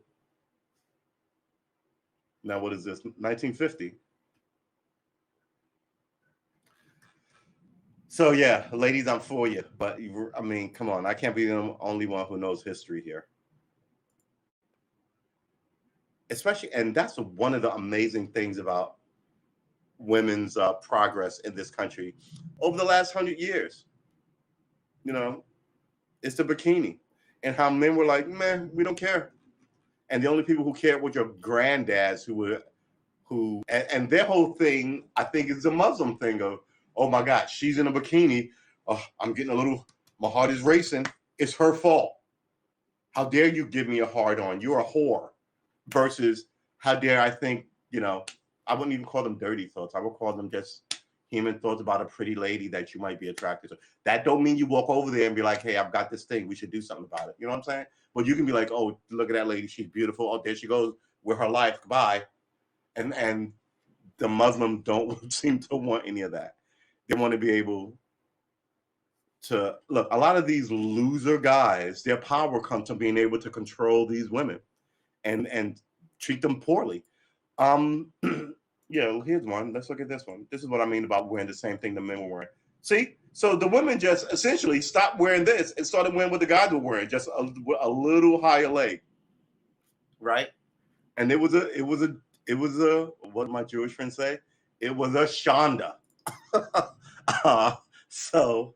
Now, what is this? 1950. So, yeah, ladies, I'm for you. But, I mean, come on. I can't be the only one who knows history here. Especially, and that's one of the amazing things about women's progress in this country over the last 100 years. You know, it's the bikini and how men were like, man, we don't care. And the only people who cared were your granddads and their whole thing, I think, is a Muslim thing of, oh my God, she's in a bikini. Oh, I'm getting my heart is racing. It's her fault. How dare you give me a hard on? You're a whore. Versus, how dare I think, I wouldn't even call them dirty thoughts. I would call them just human thoughts about a pretty lady that you might be attracted to. That don't mean you walk over there and be like, hey, I've got this thing. We should do something about it. You know what I'm saying? But you can be like, oh, look at that lady. She's beautiful. Oh, there she goes with her life. Goodbye. And the Muslims don't seem to want any of that. They want to be able to look. A lot of these loser guys, their power comes from being able to control these women and treat them poorly. Um, yeah, here's one. Let's look at this one. This is what I mean about wearing the same thing the men were wearing. See, so the women just essentially stopped wearing this and started wearing what the guys were wearing, just a little higher leg, right? And it was a what did my Jewish friend say? It was a shanda. uh, so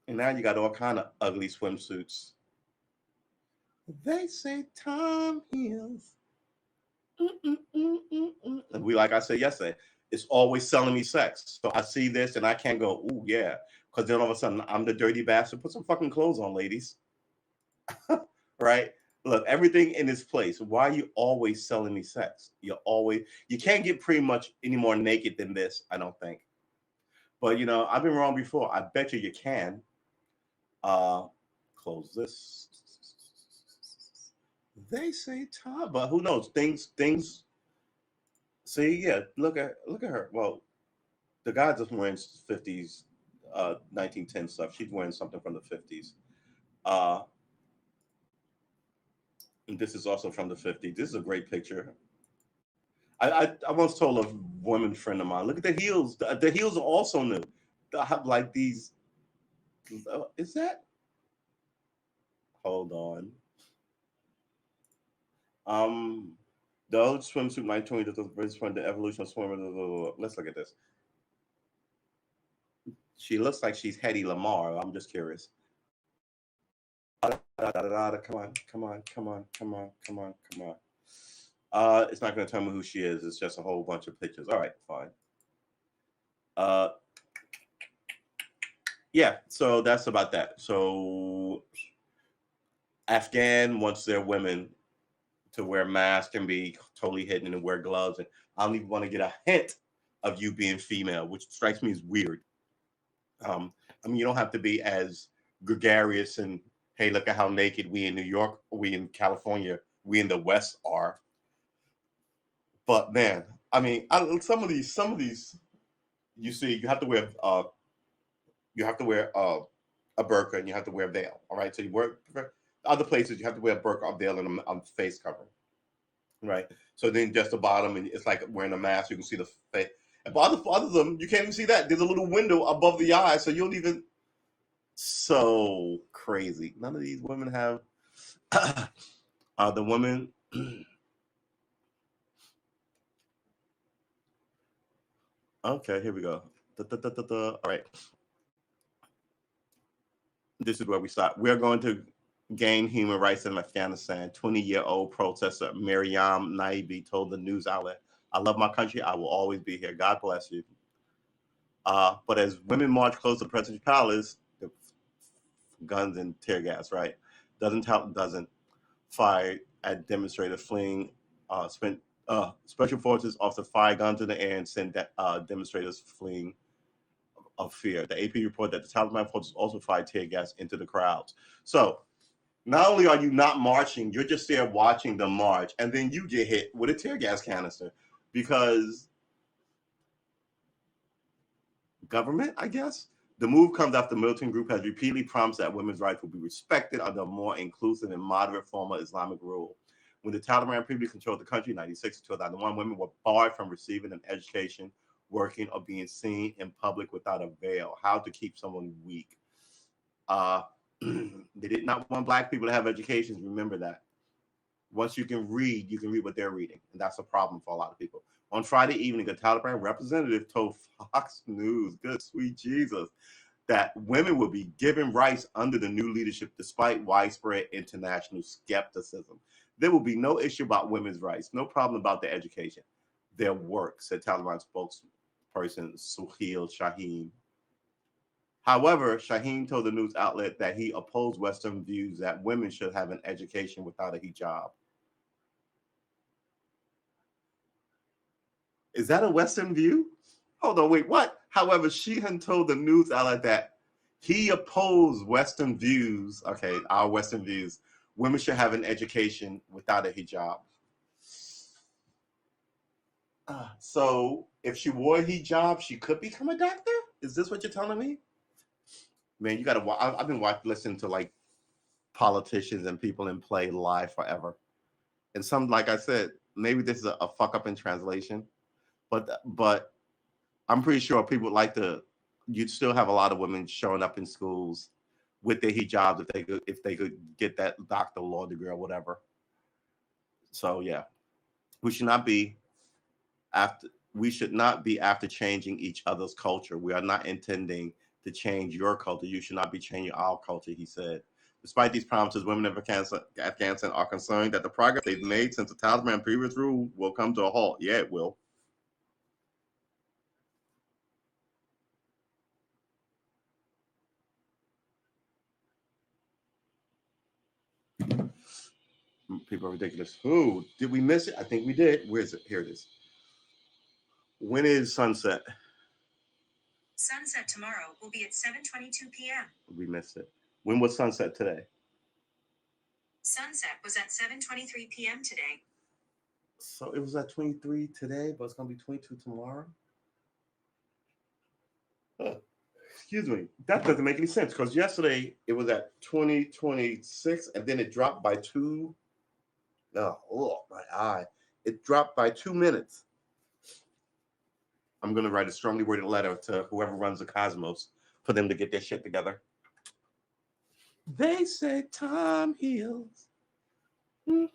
and now you got all kind of ugly swimsuits. They say time heals. And we, like I said yesterday, it's always selling me sex. So I see this and I can't go, ooh, yeah. Because then all of a sudden I'm the dirty bastard. Put some fucking clothes on, ladies. Right? Look, everything in its place. Why are you always selling me sex? You can't get pretty much any more naked than this, I don't think. But I've been wrong before. I bet you can. Close this. They say time, but who knows? Things. See, yeah, look at her. Well, the guy just wearing 50s, 1910 stuff. She's wearing something from the 50s. And this is also from the 50s. This is a great picture. I once told a woman friend of mine, look at the heels. The heels are also new. They have like these. Is that? Hold on. The old swimsuit 1920 that was British from the evolution of swimming. Let's look at this. She looks like she's Hedy Lamarr. I'm just curious. Come on, come on, come on, come on, come on, come on. It's not going to tell me who she is. It's just a whole bunch of pictures. All right, fine. Yeah, so that's about that. So Afghan wants their women to wear masks and be totally hidden and wear gloves. And I don't even want to get a hint of you being female, which strikes me as weird. I mean, you don't have to be as gregarious and, hey, look at how naked we in New York, we in California, we in the West are. But man, I mean, some of these, you see, you have to wear a burqa and you have to wear a veil. All right, so you wear other places you have to wear a burqa, a veil, and a face covering. Right. So then just the bottom, and it's like wearing a mask. You can see the face. And for other of them, you can't even see that. There's a little window above the eye, so you don't even. So crazy. None of these women have. The women. Okay, here we go. All right. This is where we stop. We're going to gain human rights in Afghanistan. 20-year-old protester Maryam Naibi told the news outlet, I love my country. I will always be here. God bless you. But as women march close to the president's palace, the guns and tear gas, right? Doesn't fire at demonstrators fleeing. Special forces officer fire guns in the air and send demonstrators fleeing of fear. The AP report that the Taliban forces also fired tear gas into the crowds. So not only are you not marching, you're just there watching the march, and then you get hit with a tear gas canister because government, I guess. The move comes after the militant group has repeatedly promised that women's rights will be respected under a more inclusive and moderate form of Islamic rule. When the Taliban previously controlled the country in 1996 to 2001, women were barred from receiving an education, working, or being seen in public without a veil. How to keep someone weak. They did not want Black people to have educations. Remember that. Once you can read what they're reading. And that's a problem for a lot of people. On Friday evening, a Taliban representative told Fox News, good sweet Jesus, that women will be given rights under the new leadership despite widespread international skepticism. There will be no issue about women's rights, no problem about their education. Their work, said Taliban spokesperson Suhail Shaheen. However, Shaheen told the news outlet that he opposed Western views that women should have an education without a hijab. Is that a Western view? Hold on, wait, what? However, Sheehan told the news outlet that he opposed Western views, okay, our Western views, women should have an education without a hijab. So if she wore a hijab, she could become a doctor? Is this what you're telling me? Man, you gotta. I've been listening to like politicians and people in play live forever. And some, like I said, maybe this is a fuck up in translation, but I'm pretty sure people would like to. You'd still have a lot of women showing up in schools with their hijabs if they could get that doctor law degree or whatever. So yeah, we should not be after we should not be after changing each other's culture. We are not intending to change your culture. You should not be changing our culture, he said. Despite these promises, women of Afghanistan are concerned that the progress they've made since the Taliban previous rule will come to a halt. Yeah, it will. People are ridiculous. Who did we miss it? I think we did. Where is it? Here it is. When is sunset? Sunset tomorrow will be at 7:22 p.m. We missed it. When was sunset today? Sunset was at 7:23 p.m. today. So it was at 23 today, but it's gonna be 22 tomorrow. Huh. Excuse me. That doesn't make any sense because yesterday it was at 2026 and then it dropped by two. Oh, my eye. It dropped by 2 minutes. I'm going to write a strongly worded letter to whoever runs the Cosmos for them to get their shit together. They say time heals. All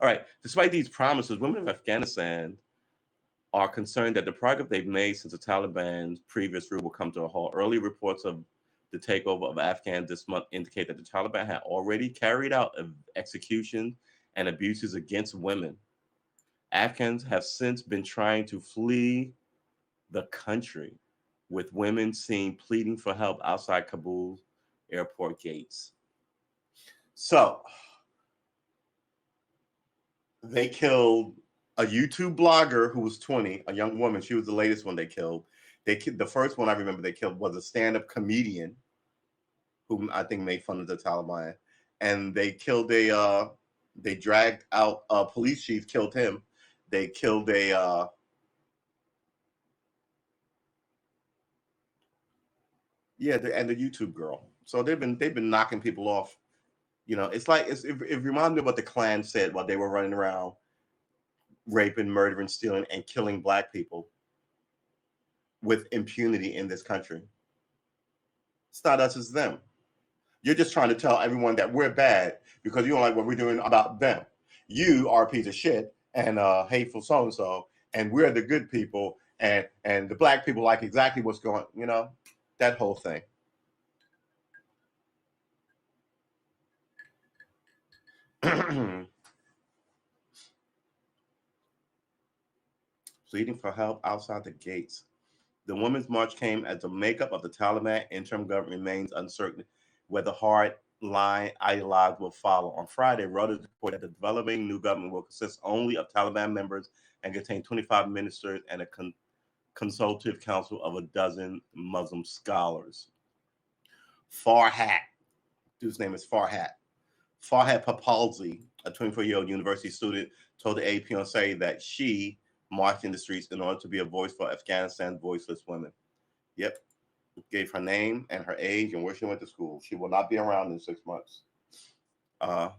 right. Despite these promises, women of Afghanistan are concerned that the progress they've made since the Taliban's previous rule will come to a halt. Early reports of the takeover of Afghan this month indicate that the Taliban had already carried out executions and abuses against women. Afghans have since been trying to flee the country, with women seen pleading for help outside Kabul airport gates. So, they killed a YouTube blogger who was 20, a young woman. She was the latest one they killed. The first one I remember they killed was a stand-up comedian who I think made fun of the Taliban. And they killed they dragged out a police chief, killed him. They killed and the YouTube girl. So they've been knocking people off. You know, it's like it reminds me of what the Klan said while they were running around raping, murdering, stealing, and killing black people with impunity in this country. It's not us, it's them. You're just trying to tell everyone that we're bad because you don't like what we're doing about them. You are a piece of shit and hateful so and so, and we're the good people, and the black people like exactly what's going. You know, that whole thing. Pleading for help outside the gates. The Women's March came as the makeup of the Taliban interim government remains uncertain whether hard line ideologues will follow. On Friday, Reuters reported that the developing new government will consist only of Taliban members and contain 25 ministers and a consultative council of a dozen Muslim scholars. Farhat, dude's name is Farhat. Farhat Papalzi, a 24-year-old university student, told the AP on Saturday that she marched in the streets in order to be a voice for Afghanistan's voiceless women. Yep. Gave her name and her age and where she went to school. She will not be around in 6 months. I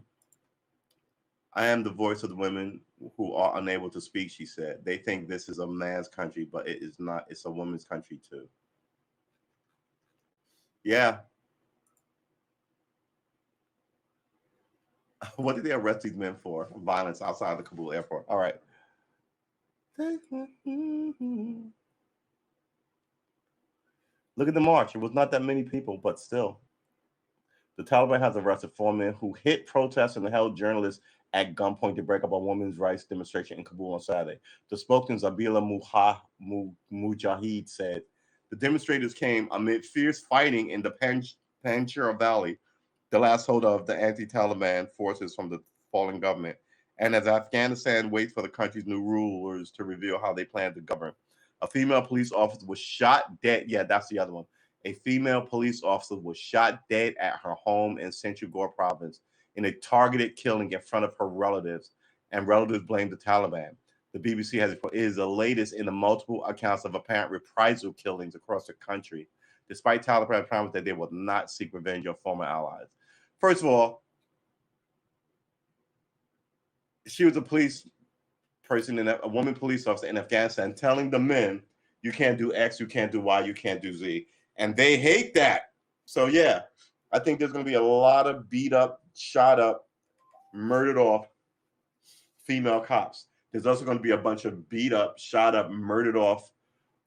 am the voice of the women who are unable to speak, she said. They think this is a man's country, but it is not. It's a woman's country, too. Yeah. What did they arrest these men for? Violence outside the Kabul airport. All right. Look at the march. It was not that many people, but still. The Taliban has arrested 4 men who hit protesters and held journalists at gunpoint to break up a women's rights demonstration in Kabul on Saturday. The spokesman Zabila Mujahid said the demonstrators came amid fierce fighting in the Panjshir Valley, the last hold of the anti-Taliban forces from the fallen government, and as Afghanistan waits for the country's new rulers to reveal how they plan to govern. A female police officer was shot dead. Yeah, that's the other one. A female police officer was shot dead at her home in Central Gore province in a targeted killing in front of her relatives and relatives blame the Taliban. The BBC has reported it is the latest in the multiple accounts of apparent reprisal killings across the country, despite Taliban promise that they will not seek revenge on former allies. First of all, she was a police person, a woman police officer in Afghanistan, telling the men, you can't do X, you can't do Y, you can't do Z. And they hate that. So, yeah, I think there's going to be a lot of beat up, shot up, murdered off female cops. There's also going to be a bunch of beat up, shot up, murdered off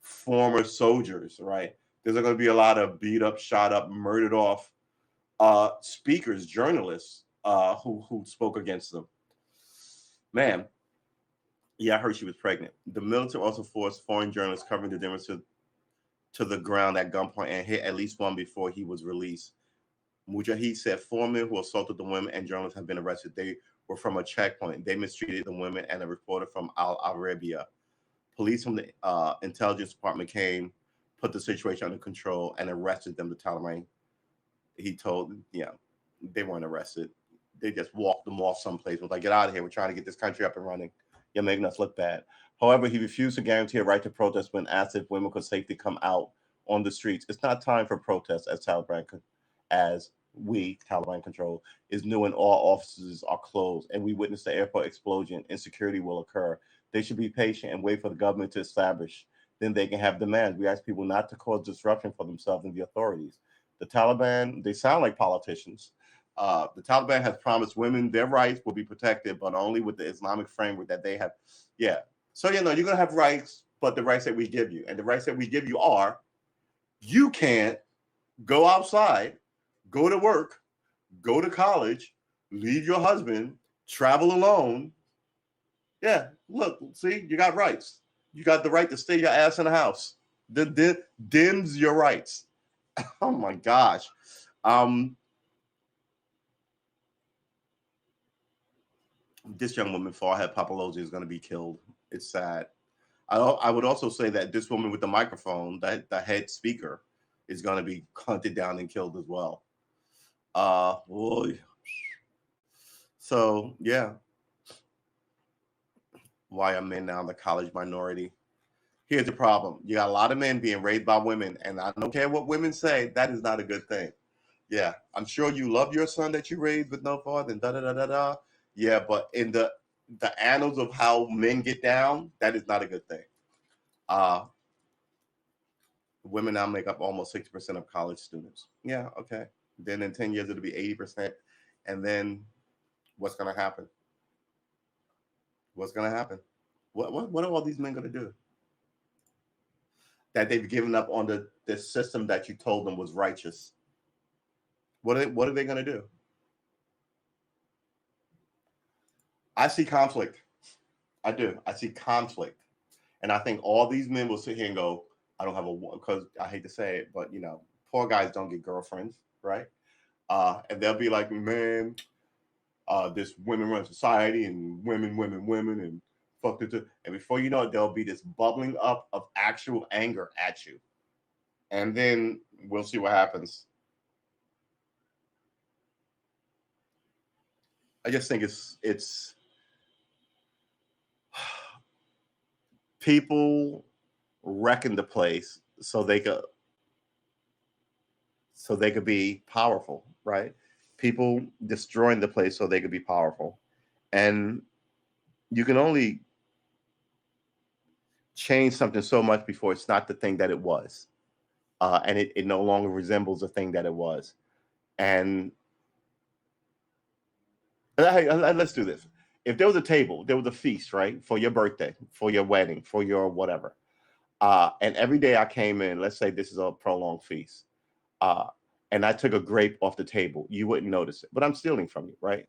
former soldiers, right? There's going to be a lot of beat up, shot up, murdered off speakers, journalists who spoke against them. Man, yeah, I heard she was pregnant. The military also forced foreign journalists covering the demonstration to the ground at gunpoint and hit at least one before he was released. Mujahid said 4 men who assaulted the women and journalists have been arrested. They were from a checkpoint. They mistreated the women and a reporter from Al Arabiya. Police from the intelligence department came, put the situation under control, and arrested them. The Taliban, he told, they weren't arrested. They just walked them off someplace. Was like, get out of here. We're trying to get this country up and running. You're making us look bad. However, he refused to guarantee a right to protest when asked if women could safely come out on the streets. It's not time for protests as Taliban control is new and all offices are closed and we witnessed the airport explosion. Insecurity will occur. They should be patient and wait for the government to establish. Then they can have demands. We ask people not to cause disruption for themselves and the authorities. The Taliban, they sound like politicians. The Taliban has promised women their rights will be protected, but only with the Islamic framework that they have. Yeah. So, you're going to have rights, but the rights that we give you. And the rights that we give you are, you can't go outside, go to work, go to college, leave your husband, travel alone. Yeah, look, see, you got rights. You got the right to stay your ass in the house. Dims your rights. Oh, my gosh. This young woman, Farhad Papalozi, is going to be killed. It's sad. I would also say that this woman with the microphone, the head speaker, is going to be hunted down and killed as well. Boy. So, yeah. Why are men now the college minority? Here's the problem. You got a lot of men being raised by women, and I don't care what women say, that is not a good thing. Yeah, I'm sure you love your son that you raised with no father and da-da-da-da-da. Yeah, but in the annals of how men get down, that is not a good thing. Women now make up almost 60% of college students. Yeah, okay. Then in 10 years, it'll be 80%. And then what's going to happen? What's going to happen? What are all these men going to do? That they've given up on the system that you told them was righteous. What are they going to do? I see conflict. I do. I see conflict. And I think all these men will sit here and go, I don't have because I hate to say it, but, poor guys don't get girlfriends, right? And they'll be like, man, this women run society and women, and fuck it. And before you know it, there'll be this bubbling up of actual anger at you. And then we'll see what happens. I just think it's people wrecking the place so they could be powerful, right? People destroying the place so they could be powerful. And you can only change something so much before it's not the thing that it was. And it no longer resembles the thing that it was. And hey, let's do this. If there was a table, there was a feast, right? For your birthday, for your wedding, for your whatever. And every day I came in, let's say this is a prolonged feast. And I took a grape off the table. You wouldn't notice it, but I'm stealing from you, right?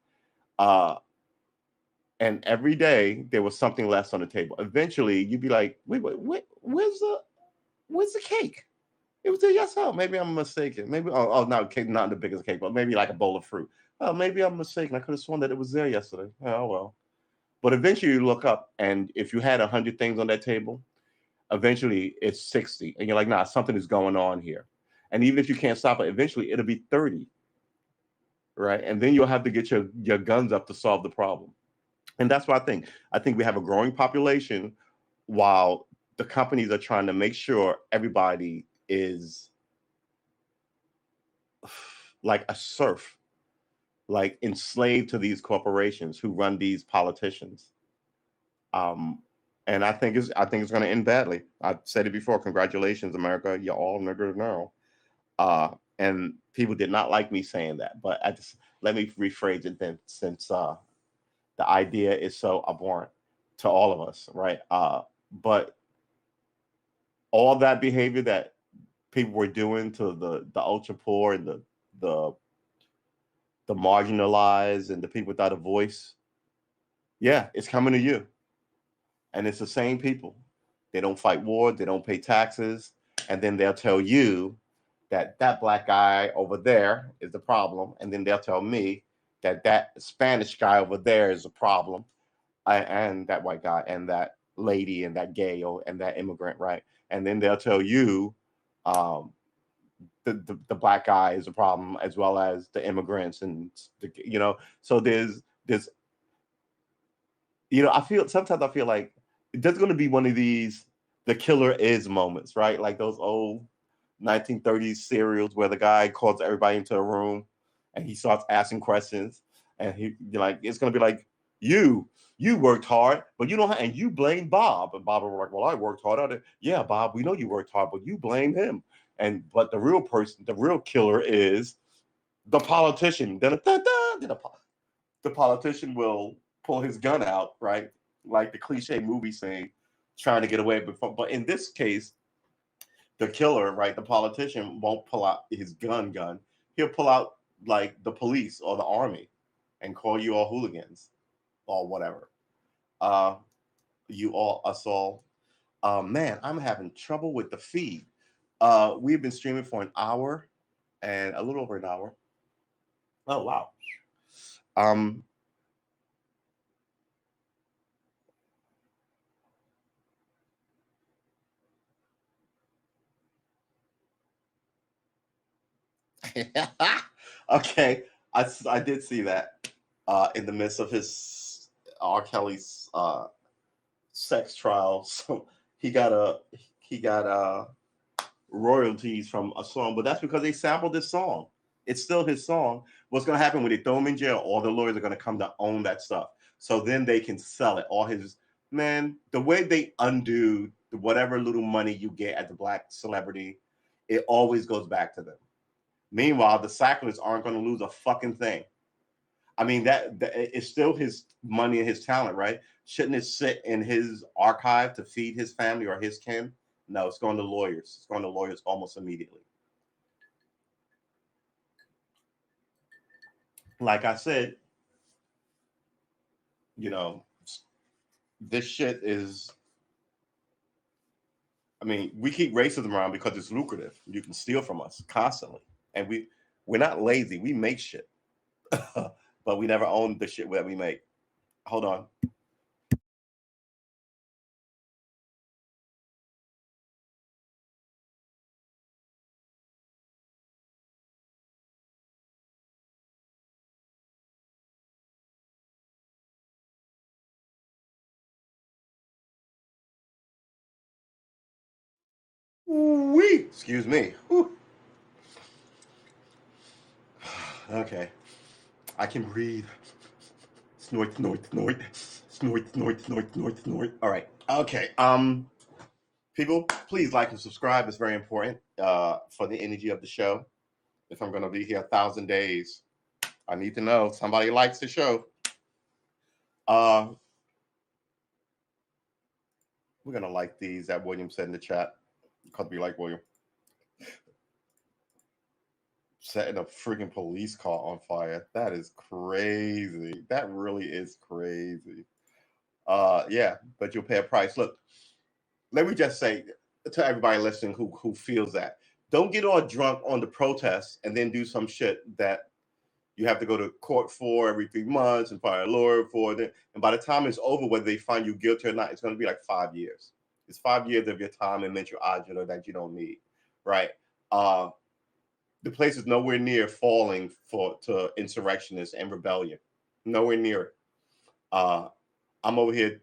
And every day there was something less on the table. Eventually you'd be like, wait, where's the cake? It was there. Yes, oh, maybe I'm mistaken. Maybe, not cake, not the biggest cake, but maybe like a bowl of fruit. Oh, maybe I'm mistaken. I could have sworn that it was there yesterday. Oh, well. But eventually you look up, and if you had 100 things on that table, eventually it's 60. And you're like, nah, something is going on here. And even if you can't stop it, eventually it'll be 30. Right? And then you'll have to get your guns up to solve the problem. And that's what I think. I think we have a growing population while the companies are trying to make sure everybody is like a serf, like enslaved to these corporations who run these politicians. Um, and I think it's going to end badly. I've said it before. Congratulations, America. You're all niggers now. And people did not like me saying that, but I just let me rephrase it then, since the idea is so abhorrent to all of us, right? But all that behavior that people were doing to the ultra poor and the the marginalized and the people without a voice, yeah, it's coming to you. And it's the same people. They don't fight war, they don't pay taxes, and then they'll tell you that that black guy over there is the problem, and then they'll tell me that that Spanish guy over there is a problem, and that white guy and that lady and that gay and that immigrant, right? And then they'll tell you um, the black guy is a problem as well as the immigrants and So there's I feel sometimes I feel like there's going to be one of these the killer is moments, right? Like those old 1930s serials where the guy calls everybody into a room and he starts asking questions, and it's going to be like you you worked hard, but you don't and you blame Bob, and Bob will be like, well, I worked hard on it. Yeah, Bob, we know you worked hard, but you blame him. And but the real person, the real killer is the politician. The politician will pull his gun out, right? Like the cliche movie saying, trying to get away. But in this case, the killer, right? The politician won't pull out his gun. He'll pull out like the police or the army and call you all hooligans or whatever. Uh, you all, us all. Man, I'm having trouble with the feed. We've been streaming for an hour and a little over an hour. Oh wow. Um, okay, I did see that in the midst of his R. Kelly's sex trial. So he got a he got royalties from a song, but that's because they sampled this song. It's still his song. What's going to happen when they throw him in jail? All the lawyers are going to come to own that stuff, so then they can sell it. All his man, the way they undo whatever little money you get as a black celebrity, it always goes back to them. Meanwhile, the cyclists aren't going to lose a fucking thing. I mean, that it's still his money and his talent, right? Shouldn't it sit in his archive to feed his family or his kin? No, it's going to lawyers. It's going to lawyers almost immediately. Like I said, you know, this shit is. I mean, we keep racism around because it's lucrative. You can steal from us constantly, and we're not lazy. We make shit, but we never own the shit that we make. Hold on. Wee. Excuse me. Whew. Okay, I can breathe. Snort, snort, snort, snort, snort, snort, snort, snort. All right. Okay. People, please like and subscribe. It's very important for the energy of the show. If I'm going to be here 1,000 days, I need to know somebody likes the show. Uh, we're gonna like these that William said in the chat because we like William. Setting a freaking police car on fire. That is crazy. That really is crazy. Yeah, but you'll pay a price. Look, let me just say to everybody listening who feels that, don't get all drunk on the protests and then do some shit that you have to go to court for every 3 months and find a lawyer for it. And by the time it's over, whether they find you guilty or not, it's going to be like 5 years. It's 5 years of your time and mental agita that you don't need, right? The place is nowhere near falling to insurrectionists and rebellion. Nowhere near it. I'm over here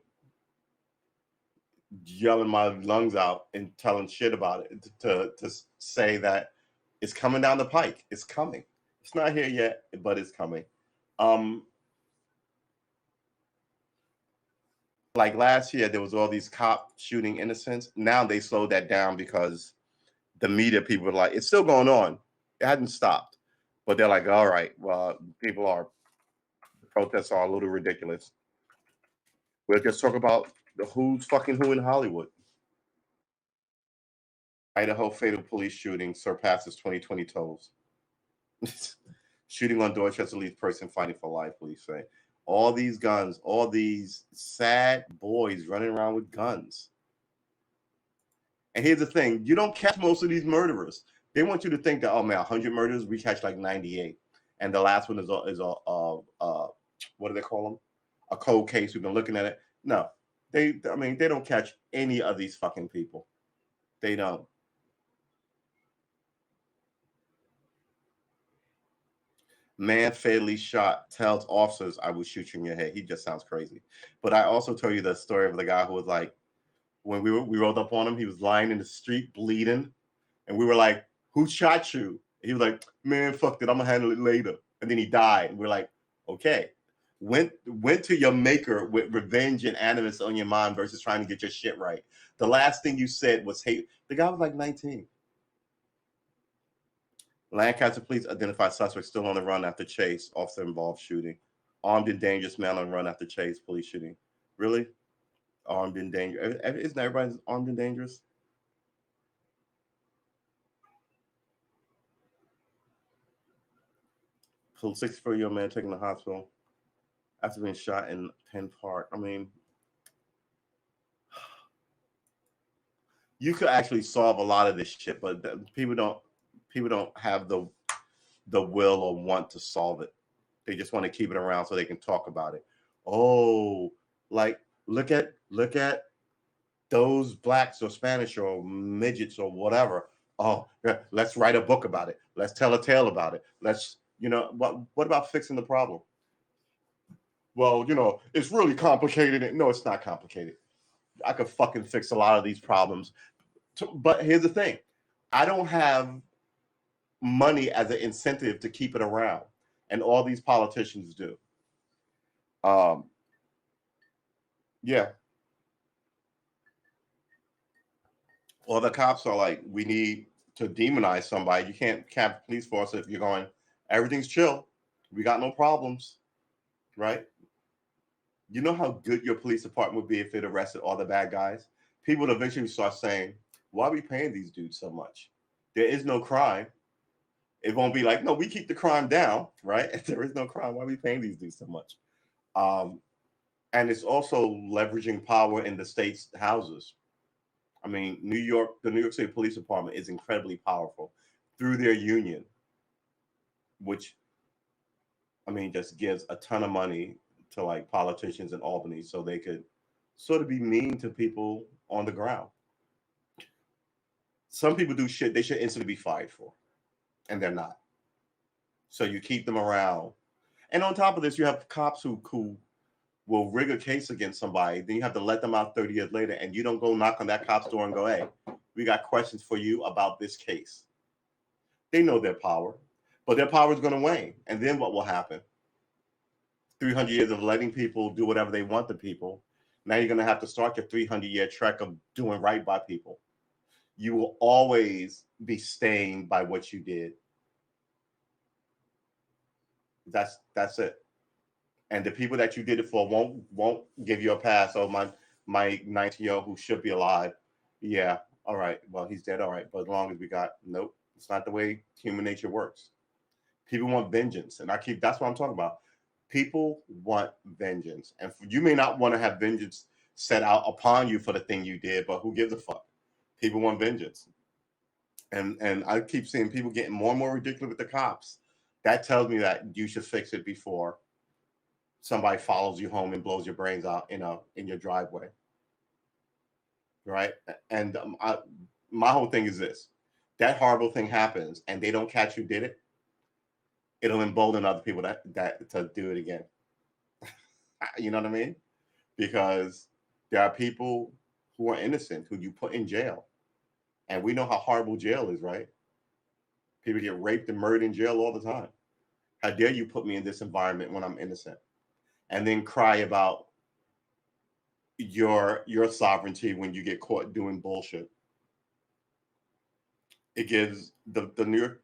yelling my lungs out and telling shit about it to say that it's coming down the pike. It's coming. It's not here yet, but it's coming. Like last year, there was all these cop shooting innocents. Now they slowed that down because the media people were like, it's still going on. It hadn't stopped. But they're like, all right, well, the protests are a little ridiculous. We'll just talk about the who's fucking who in Hollywood. Idaho fatal police shooting surpasses 2020 tolls. Shooting on Dorchester leaves person fighting for life, police say. All these guns, all these sad boys running around with guns. And here's the thing, you don't catch most of these murderers. They want you to think that, oh man, 100 murders, we catch like 98. And the last one is what do they call them? A cold case. We've been looking at it. No, they don't catch any of these fucking people. They don't. Man fatally shot, tells officers, I will shoot you in your head. He just sounds crazy. But I also told you the story of the guy who was like, when we rolled up on him, he was lying in the street bleeding. And we were like, who shot you? And he was like, man, fuck it, I'm gonna handle it later. And then he died. And we're like, okay. Went to your maker with revenge and animus on your mind versus trying to get your shit right. The last thing you said was hate. The guy was like 19. Lancaster police identify suspect still on the run after chase, officer involved shooting. Armed and dangerous man on run after chase, police shooting. Really? Armed and dangerous. Isn't everybody armed and dangerous? Pull 64-year-old man taken to the hospital after being shot in Penn Park. I mean, you could actually solve a lot of this shit, but people don't have the will or want to solve it. They just want to keep it around so they can talk about it. Oh, like look at those blacks or Spanish or midgets or whatever. Oh, let's write a book about it. Let's tell a tale about it. Let's, what about fixing the problem? Well, it's really complicated. No, it's not complicated. I could fucking fix a lot of these problems. But here's the thing. I don't have money as an incentive to keep it around. And all these politicians do. Yeah. Or the cops are like, we need to demonize somebody. You can't cap the police force if you're going, everything's chill. We got no problems. Right? You know how good your police department would be if it arrested all the bad guys? People would eventually start saying, why are we paying these dudes so much? There is no crime. It won't be like, no, we keep the crime down, right? If there is no crime, why are we paying these dudes so much? And it's also leveraging power in the state's houses. I mean, the New York City Police Department is incredibly powerful through their union, which, I mean, just gives a ton of money to like politicians in Albany so they could sort of be mean to people on the ground. Some people do shit they should instantly be fired for, and they're not. So you keep them around. And on top of this, you have cops who will rig a case against somebody. Then you have to let them out 30 years later, and you don't go knock on that cop's door and go, hey, we got questions for you about this case. They know their power, but their power is going to wane. And then what will happen? 300 years of letting people do whatever they want to people. Now you're going to have to start your 300-year trek of doing right by people. You will always be stained by what you did. That's it. And the people that you did it for won't give you a pass. Oh, my 19-year-old who should be alive. Yeah, all right. Well, he's dead. All right. But as long as nope, it's not the way human nature works. People want vengeance. And that's what I'm talking about. People want vengeance. And you may not want to have vengeance set out upon you for the thing you did, but who gives a fuck? People want vengeance. And I keep seeing people getting more and more ridiculous with the cops. That tells me that you should fix it before somebody follows you home and blows your brains out in your driveway. Right? And my whole thing is this. That horrible thing happens and they don't catch who did it. It'll embolden other people that to do it again. You know what I mean? because there are people who are innocent who you put in jail. And we know how horrible jail is, right? People get raped and murdered in jail all the time. How dare you put me in this environment when I'm innocent? And then cry about your sovereignty when you get caught doing bullshit. It gives the New York,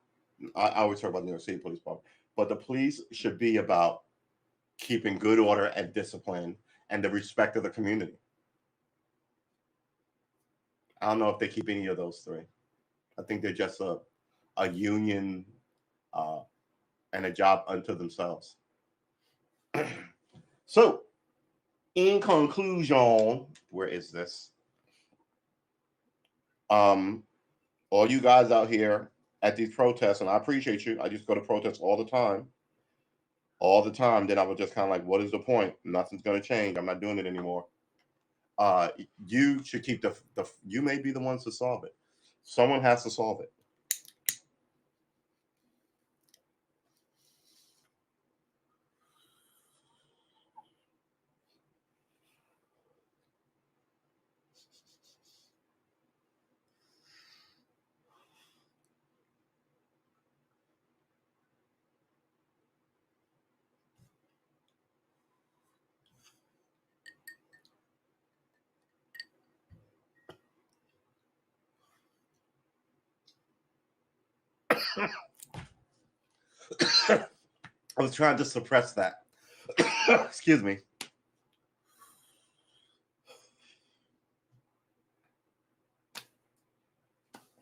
I always talk about the New York City Police Department, but the police should be about keeping good order and discipline and the respect of the community. I don't know if they keep any of those three. I think they're just a union uh, and a job unto themselves. So, in conclusion, where is this? All you guys out here at these protests, and I appreciate you. I just go to protests all the time. All the time. Then I was just kind of like, what is the point? Nothing's going to change. I'm not doing it anymore. You should keep the you may be the ones to solve it. Someone has to solve it. I was trying to suppress that. Excuse me.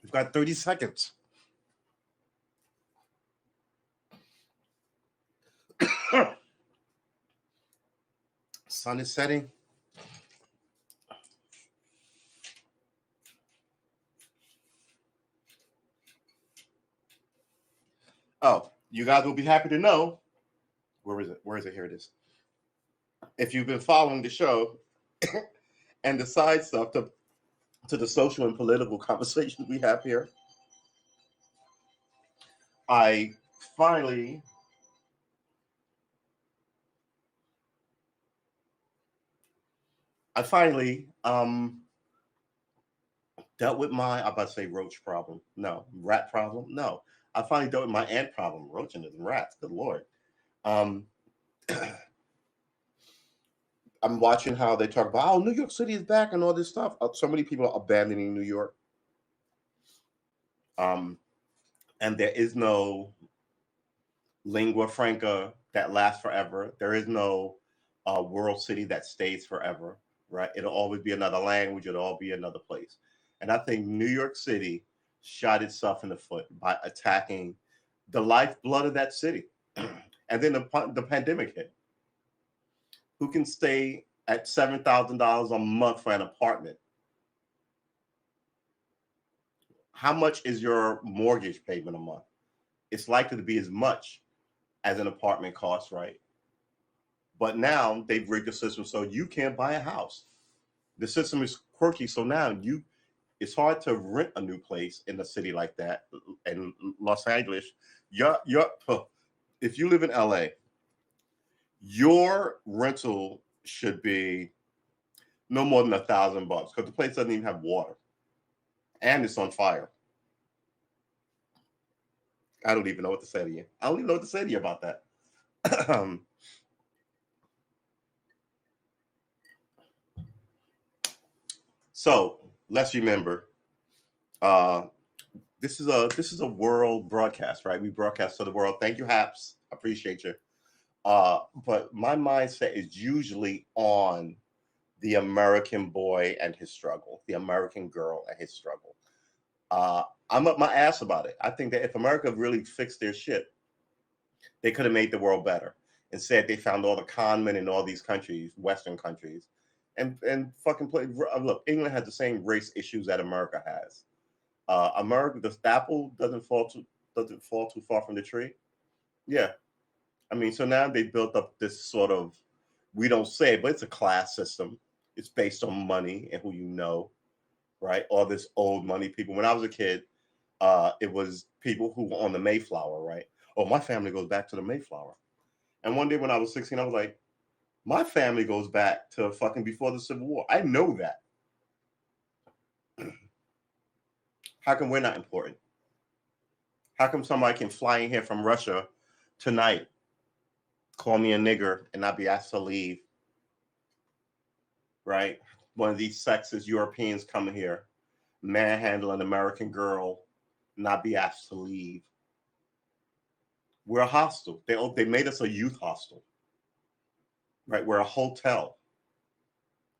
We've got 30 seconds. Sun is setting. Oh, you guys will be happy to know. Where is it? Where is it? Here it is. If you've been following the show and the side stuff to the social and political conversations we have here, I finally dealt with my, I'm about to say roach problem. No. Rat problem. No. I finally dealt with my ant problem. Roaching and rats. Good Lord. Um, I'm watching how they talk about, oh, New York City is back and all this stuff. So many people are abandoning New York. And there is no lingua franca that lasts forever. There is no world city that stays forever, right? It'll always be another language. It'll all be another place. And I think New York City shot itself in the foot by attacking the lifeblood of that city. And then the pandemic hit. Who can stay at $7,000 a month for an apartment? How much is your mortgage payment a month? It's likely to be as much as an apartment costs, right? But now they've rigged the system so you can't buy a house. The system is quirky, so now it's hard to rent a new place in a city like that. In Los Angeles, if you live in LA, your rental should be no more than $1,000 because the place doesn't even have water and it's on fire. I don't even know what to say to you. I don't even know what to say to you about that. So let's remember, this is a world broadcast, right? We broadcast to the world. Thank you, Haps. Appreciate you. But my mindset is usually on the American boy and his struggle, the American girl and his struggle. I'm up my ass about it. I think that if America really fixed their shit, they could have made the world better. Instead, they found all the con men in all these countries, Western countries, and fucking play. Look, England has the same race issues that America has. America, the apple doesn't fall too far from the tree. Yeah, I mean, so now they built up this sort of, we don't say it, but it's a class system. It's based on money and who you know, right? All this old money people. When I was a kid, it was people who were on the Mayflower, right? Oh, my family goes back to the Mayflower. And one day when I was 16, I was like, My family goes back to fucking before the Civil War. I know that. How come we're not important? How come somebody can fly in here from Russia tonight, call me a nigger, and not be asked to leave? Right? One of these sexist Europeans coming here, manhandle an American girl, not be asked to leave. We're a hostel. They made us a youth hostel. Right? We're a hotel.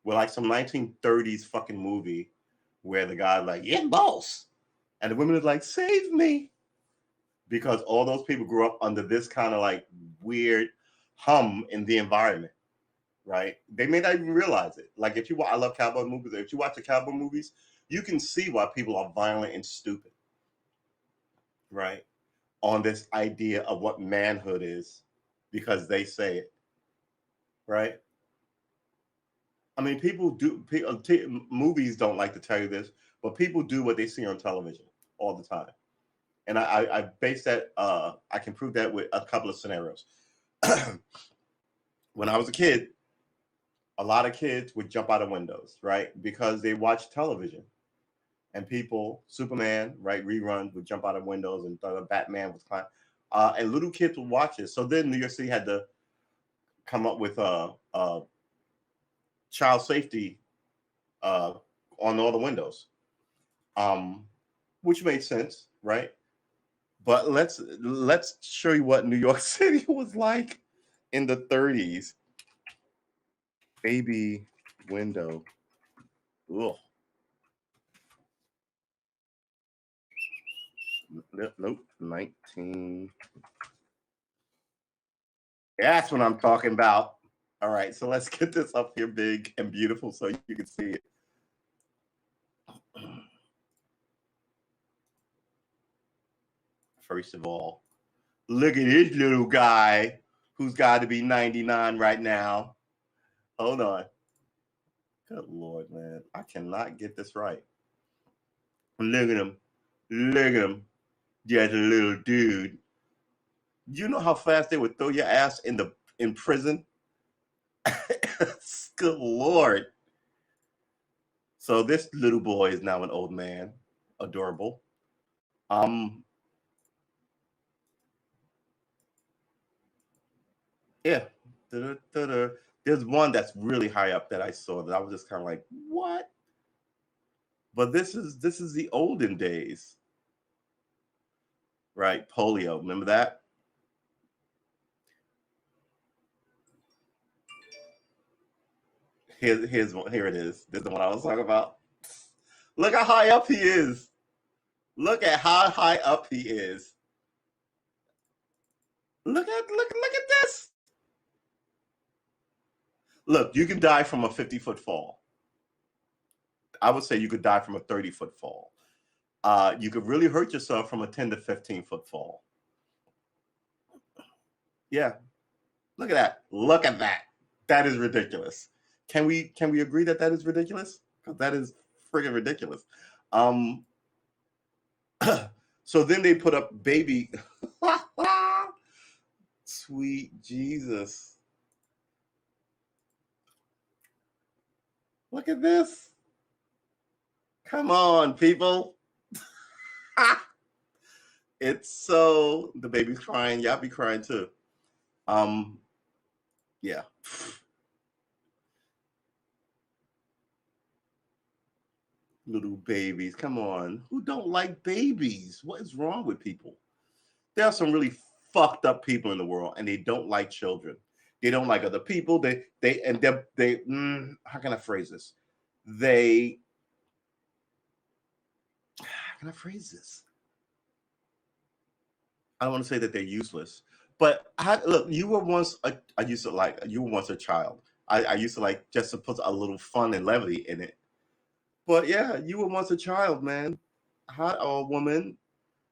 We're like some 1930s fucking movie where the guy's like, yeah, boss. And the women are like, save me. Because all those people grew up under this kind of like weird hum in the environment. Right? They may not even realize it. Like if you watch, I love cowboy movies. If you watch the cowboy movies, you can see why people are violent and stupid. Right? On this idea of what manhood is because they say it. Right? I mean, movies don't like to tell you this, but people do what they see on television all the time. And I base that, I can prove that with a couple of scenarios. When I was a kid, a lot of kids would jump out of windows, right? Because they watched television. And people, Superman, right, reruns would jump out of windows and thought Batman was climbing. And little kids would watch it. So then New York City had to come up with a child safety on all the windows, which made sense, right? But let's show you what New York City was like in the 30s. Baby window. Ugh. Nope. 19. That's what I'm talking about. All right, so let's get this up here big and beautiful so you can see it. First of all, look at this little guy who's got to be 99 right now. Hold on. Good Lord, man. I cannot get this right. Look at him. Look at him. Just a little dude. You know how fast they would throw your ass in prison? Good Lord. So this little boy is now an old man. Adorable. Yeah. Da-da-da-da. There's one that's really high up that I saw that I was just kind of like, what? But this is the olden days. Right? Polio. Remember that? Here it is. This is the one I was talking about. Look how high up he is. Look at how high up he is. Look at this. Look, you can die from a 50-foot fall. I would say you could die from a 30-foot fall. You could really hurt yourself from a 10 to 15-foot fall. Yeah. Look at that. Look at that. That is ridiculous. Can we agree that is ridiculous? Because that is friggin' ridiculous. So then they put up baby. Sweet Jesus. Look at this. Come on, people. It's so, the baby's crying. Y'all be crying too. Yeah. Little babies. Come on. Who don't like babies? What is wrong with people? There are some really fucked up people in the world and they don't like children. They don't like other people. How can I phrase this? How can I phrase this? I don't want to say that they're useless, but look, you were once a child. I used to like just to put a little fun and levity in it. But yeah, you were once a child, man. Or woman.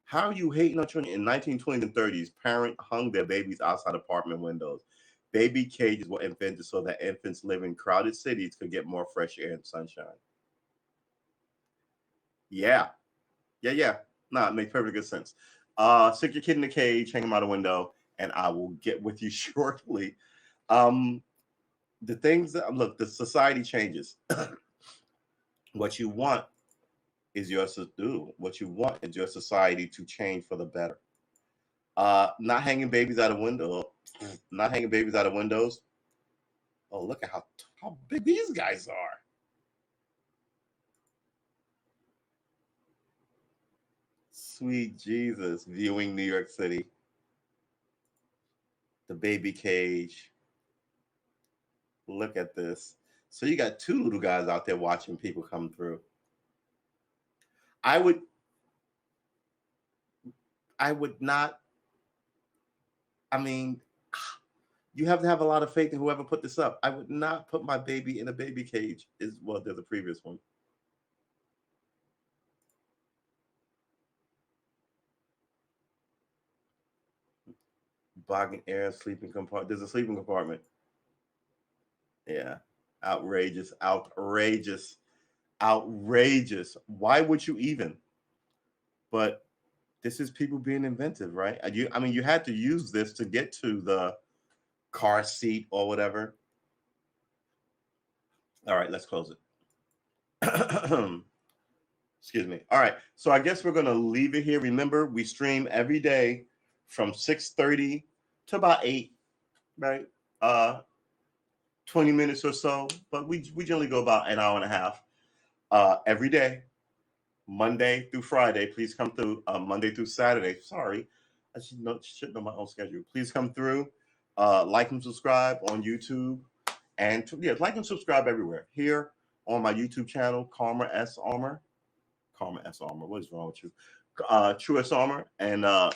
How are you hating on children? In 1920s and 30s, parents hung their babies outside apartment windows. Baby cages were invented so that infants living in crowded cities could get more fresh air and sunshine. Yeah. No, it makes perfect good sense. Stick your kid in the cage, hang him out a window, and I will get with you shortly. the things that look, the society changes. What you want is yours to do. What you want is your society to change for the better. Not hanging babies out of window, not hanging babies out of windows. Oh, look at how big these guys are. Sweet Jesus, viewing New York City, the baby cage. Look at this. So you got two little guys out there watching people come through. I would not. I mean, you have to have a lot of faith in whoever put this up. I would not put my baby in a baby cage. There's a previous one. Bogging air, sleeping compartment. There's a sleeping compartment. Yeah. Outrageous, outrageous, outrageous. Why would you even? But this is people being inventive, right? I mean, you had to use this to get to the car seat or whatever. All right, let's close it. Excuse me. All right, so I guess we're gonna leave it here. Remember, we stream every day from 6:30 to about 8, right? 20 minutes or so, but we generally go about an hour and a half every day, Monday through Friday. Please come through. Monday through Saturday. Sorry, I should know my own schedule. Please come through. Like and subscribe on YouTube, and like and subscribe everywhere. Here on my YouTube channel, Karma S Armor. Karma S Armor. What is wrong with you? True S Armor, and on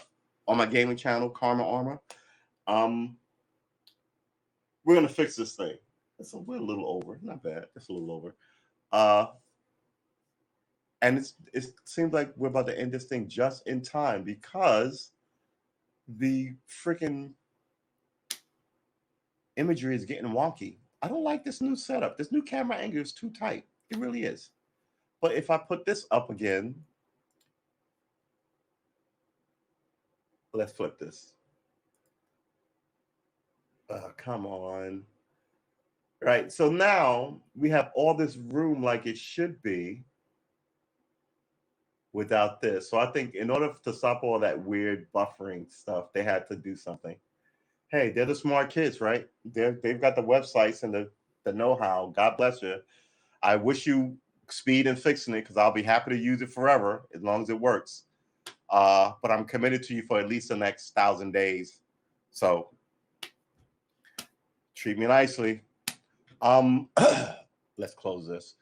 my gaming channel, Karma Armor. We're gonna fix this thing. So we're a little over. Not bad. Just a little over. And it seems like we're about to end this thing just in time because the freaking imagery is getting wonky. I don't like this new setup. This new camera angle is too tight. It really is. But if I put this up again, let's flip this. Come on. Right. So now we have all this room like it should be without this. So I think in order to stop all that weird buffering stuff, they had to do something. Hey, they're the smart kids, right? They've got the websites and the know-how. God bless you. I wish you speed in fixing it because I'll be happy to use it forever as long as it works. But I'm committed to you for at least the next 1,000 days. So treat me nicely. Let's close this.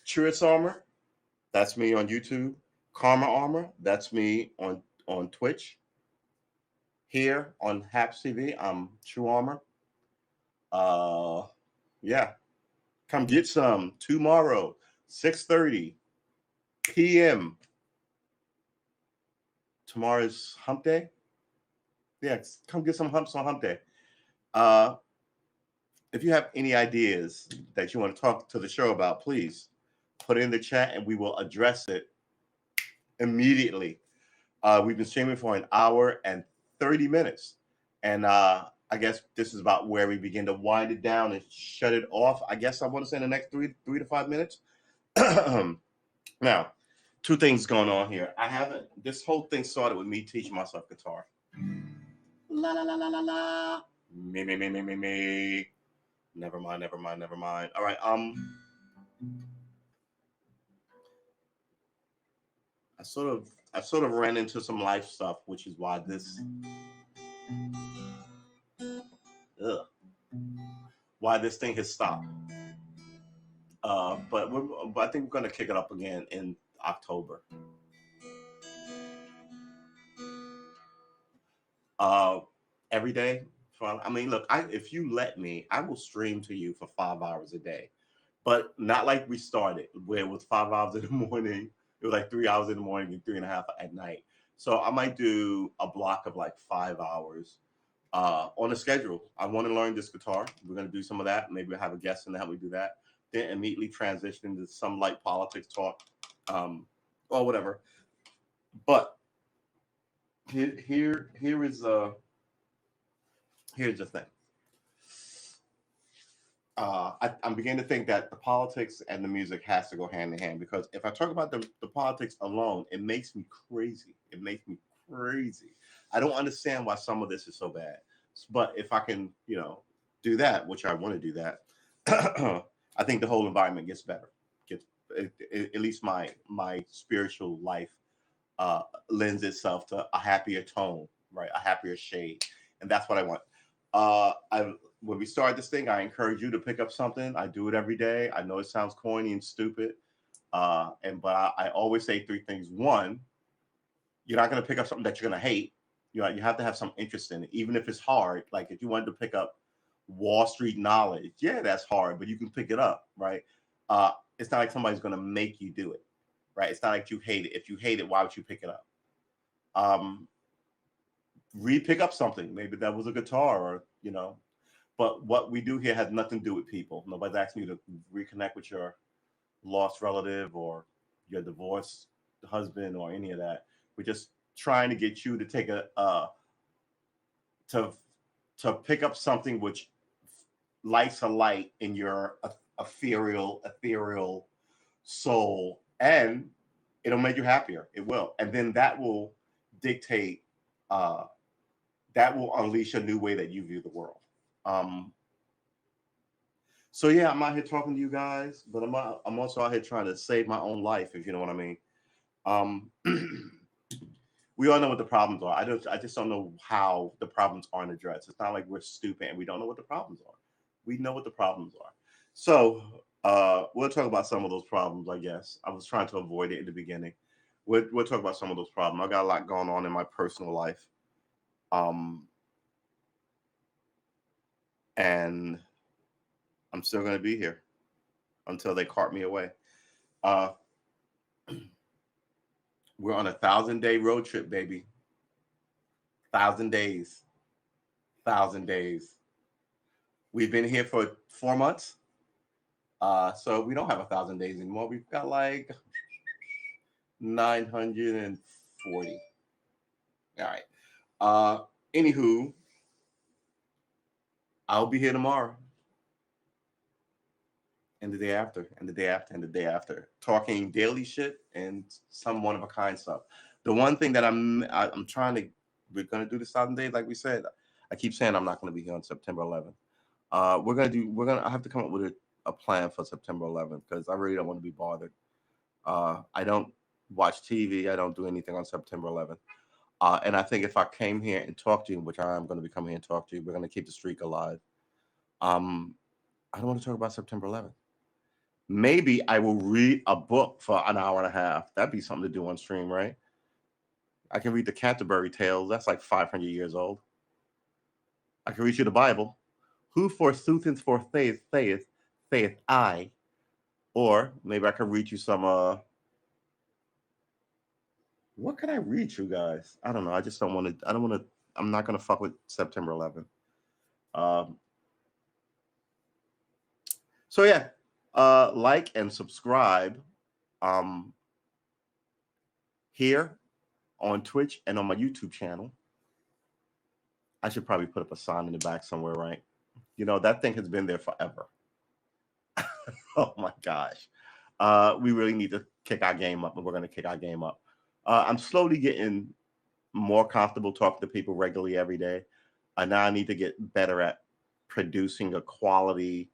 Truest Armor, that's me on YouTube. Karma Armor, that's me on Twitch. Here on Haps TV, I'm True Armor. Yeah, come get some tomorrow, 6:30 p.m. Tomorrow's Hump Day. Yeah, come get some humps on Hump Day. If you have any ideas that you want to talk to the show about, please put it in the chat and we will address it immediately. We've been streaming for an hour and 30 minutes. And I guess this is about where we begin to wind it down and shut it off. I guess I want to say in the next three to 5 minutes. Now, two things going on here. This whole thing started with me teaching myself guitar. La la la la la la. Me. Never mind. All right. I sort of ran into some life stuff, which is why this thing has stopped. But I think we're gonna kick it up again in October. Every day. I mean, look, if you let me, I will stream to you for 5 hours a day, but not like we started, where it was 5 hours in the morning. It was like 3 hours in the morning and 3.5 at night. So I might do a block of like 5 hours on a schedule. I want to learn this guitar. We're going to do some of that. Maybe we'll have a guest in to help me do that. Then immediately transition into some light politics talk or whatever. But here's Here's the thing. I'm beginning to think that the politics and the music has to go hand in hand, because if I talk about the politics alone, it makes me crazy. It makes me crazy. I don't understand why some of this is so bad. But if I can, do that, which I want to do that, I think the whole environment gets better. Gets at least my spiritual life lends itself to a happier tone, right? A happier shade, and that's what I want. I When we start this thing, I encourage you to pick up something. I do it every day. I know it sounds corny and stupid, but I always say three things. One, you're not going to pick up something that you're going to hate. You have to have some interest in it, even if it's hard. Like if you wanted to pick up Wall Street knowledge, yeah, that's hard, but you can pick it up, right? It's not like somebody's going to make you do it, right? It's not like you hate it. If you hate it, why would you pick it up? Pick up something. Maybe that was a guitar, or But what we do here has nothing to do with people. Nobody's asking you to reconnect with your lost relative or your divorced husband or any of that. We're just trying to get you to take to pick up something which lights a light in your ethereal soul, and it'll make you happier. It will, and then that will dictate. That will unleash a new way that you view the world. So yeah, I'm out here talking to you guys, but I'm also out here trying to save my own life, if you know what I mean. We all know what the problems are. I just don't know how the problems aren't addressed. It's not like we're stupid and we don't know what the problems are. We know what the problems are. So we'll talk about some of those problems, I guess. I was trying to avoid it in the beginning. We'll talk about some of those problems. I got a lot going on in my personal life. And I'm still going to be here until they cart me away. We're on a 1,000-day road trip, baby. 1,000 days. 1,000 days. We've been here for 4 months. So we don't have 1,000 days anymore. We've got like 940. All right. Anywho, I'll be here tomorrow. And the day after, and the day after, and the day after, talking daily shit and some one of a kind stuff. The one thing that I'm trying to, we're gonna do this 1,000 days, like we said. I keep saying I'm not gonna be here on September 11th. I have to come up with a plan for September 11th, because I really don't want to be bothered. I don't watch TV. I don't do anything on September 11th. And I think if I came here and talked to you, which I am going to be coming here and talk to you, we're going to keep the streak alive. I don't want to talk about September 11th. Maybe I will read a book for an hour and a half. That'd be something to do on stream, right? I can read the Canterbury Tales. That's like 500 years old. I can read you the Bible. Who forsootheth for faith saith I. Or maybe I can read you some what can I read you guys? I don't know. I just don't want to. I don't want to. I'm not going to fuck with September 11th. So yeah, like and subscribe here on Twitch and on my YouTube channel. I should probably put up a sign in the back somewhere, right? That thing has been there forever. Oh my gosh. We really need to kick our game up, and we're going to kick our game up. I'm slowly getting more comfortable talking to people regularly every day. Now I need to get better at producing a quality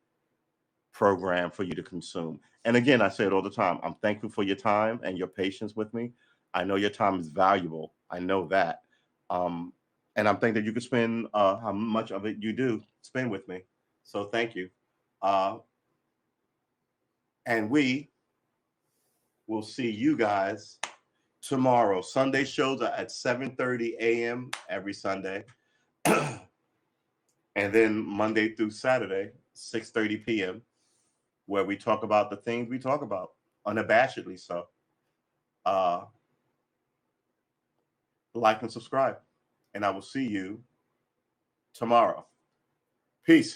program for you to consume. And again, I say it all the time. I'm thankful for your time and your patience with me. I know your time is valuable. I know that. And I'm thankful that you can spend how much of it you do spend with me. So thank you. And we will see you guys tomorrow. Sunday shows are at 7:30 a.m. every Sunday. And then Monday through Saturday, 6:30 p.m., where we talk about the things we talk about unabashedly. So like and subscribe. And I will see you tomorrow. Peace.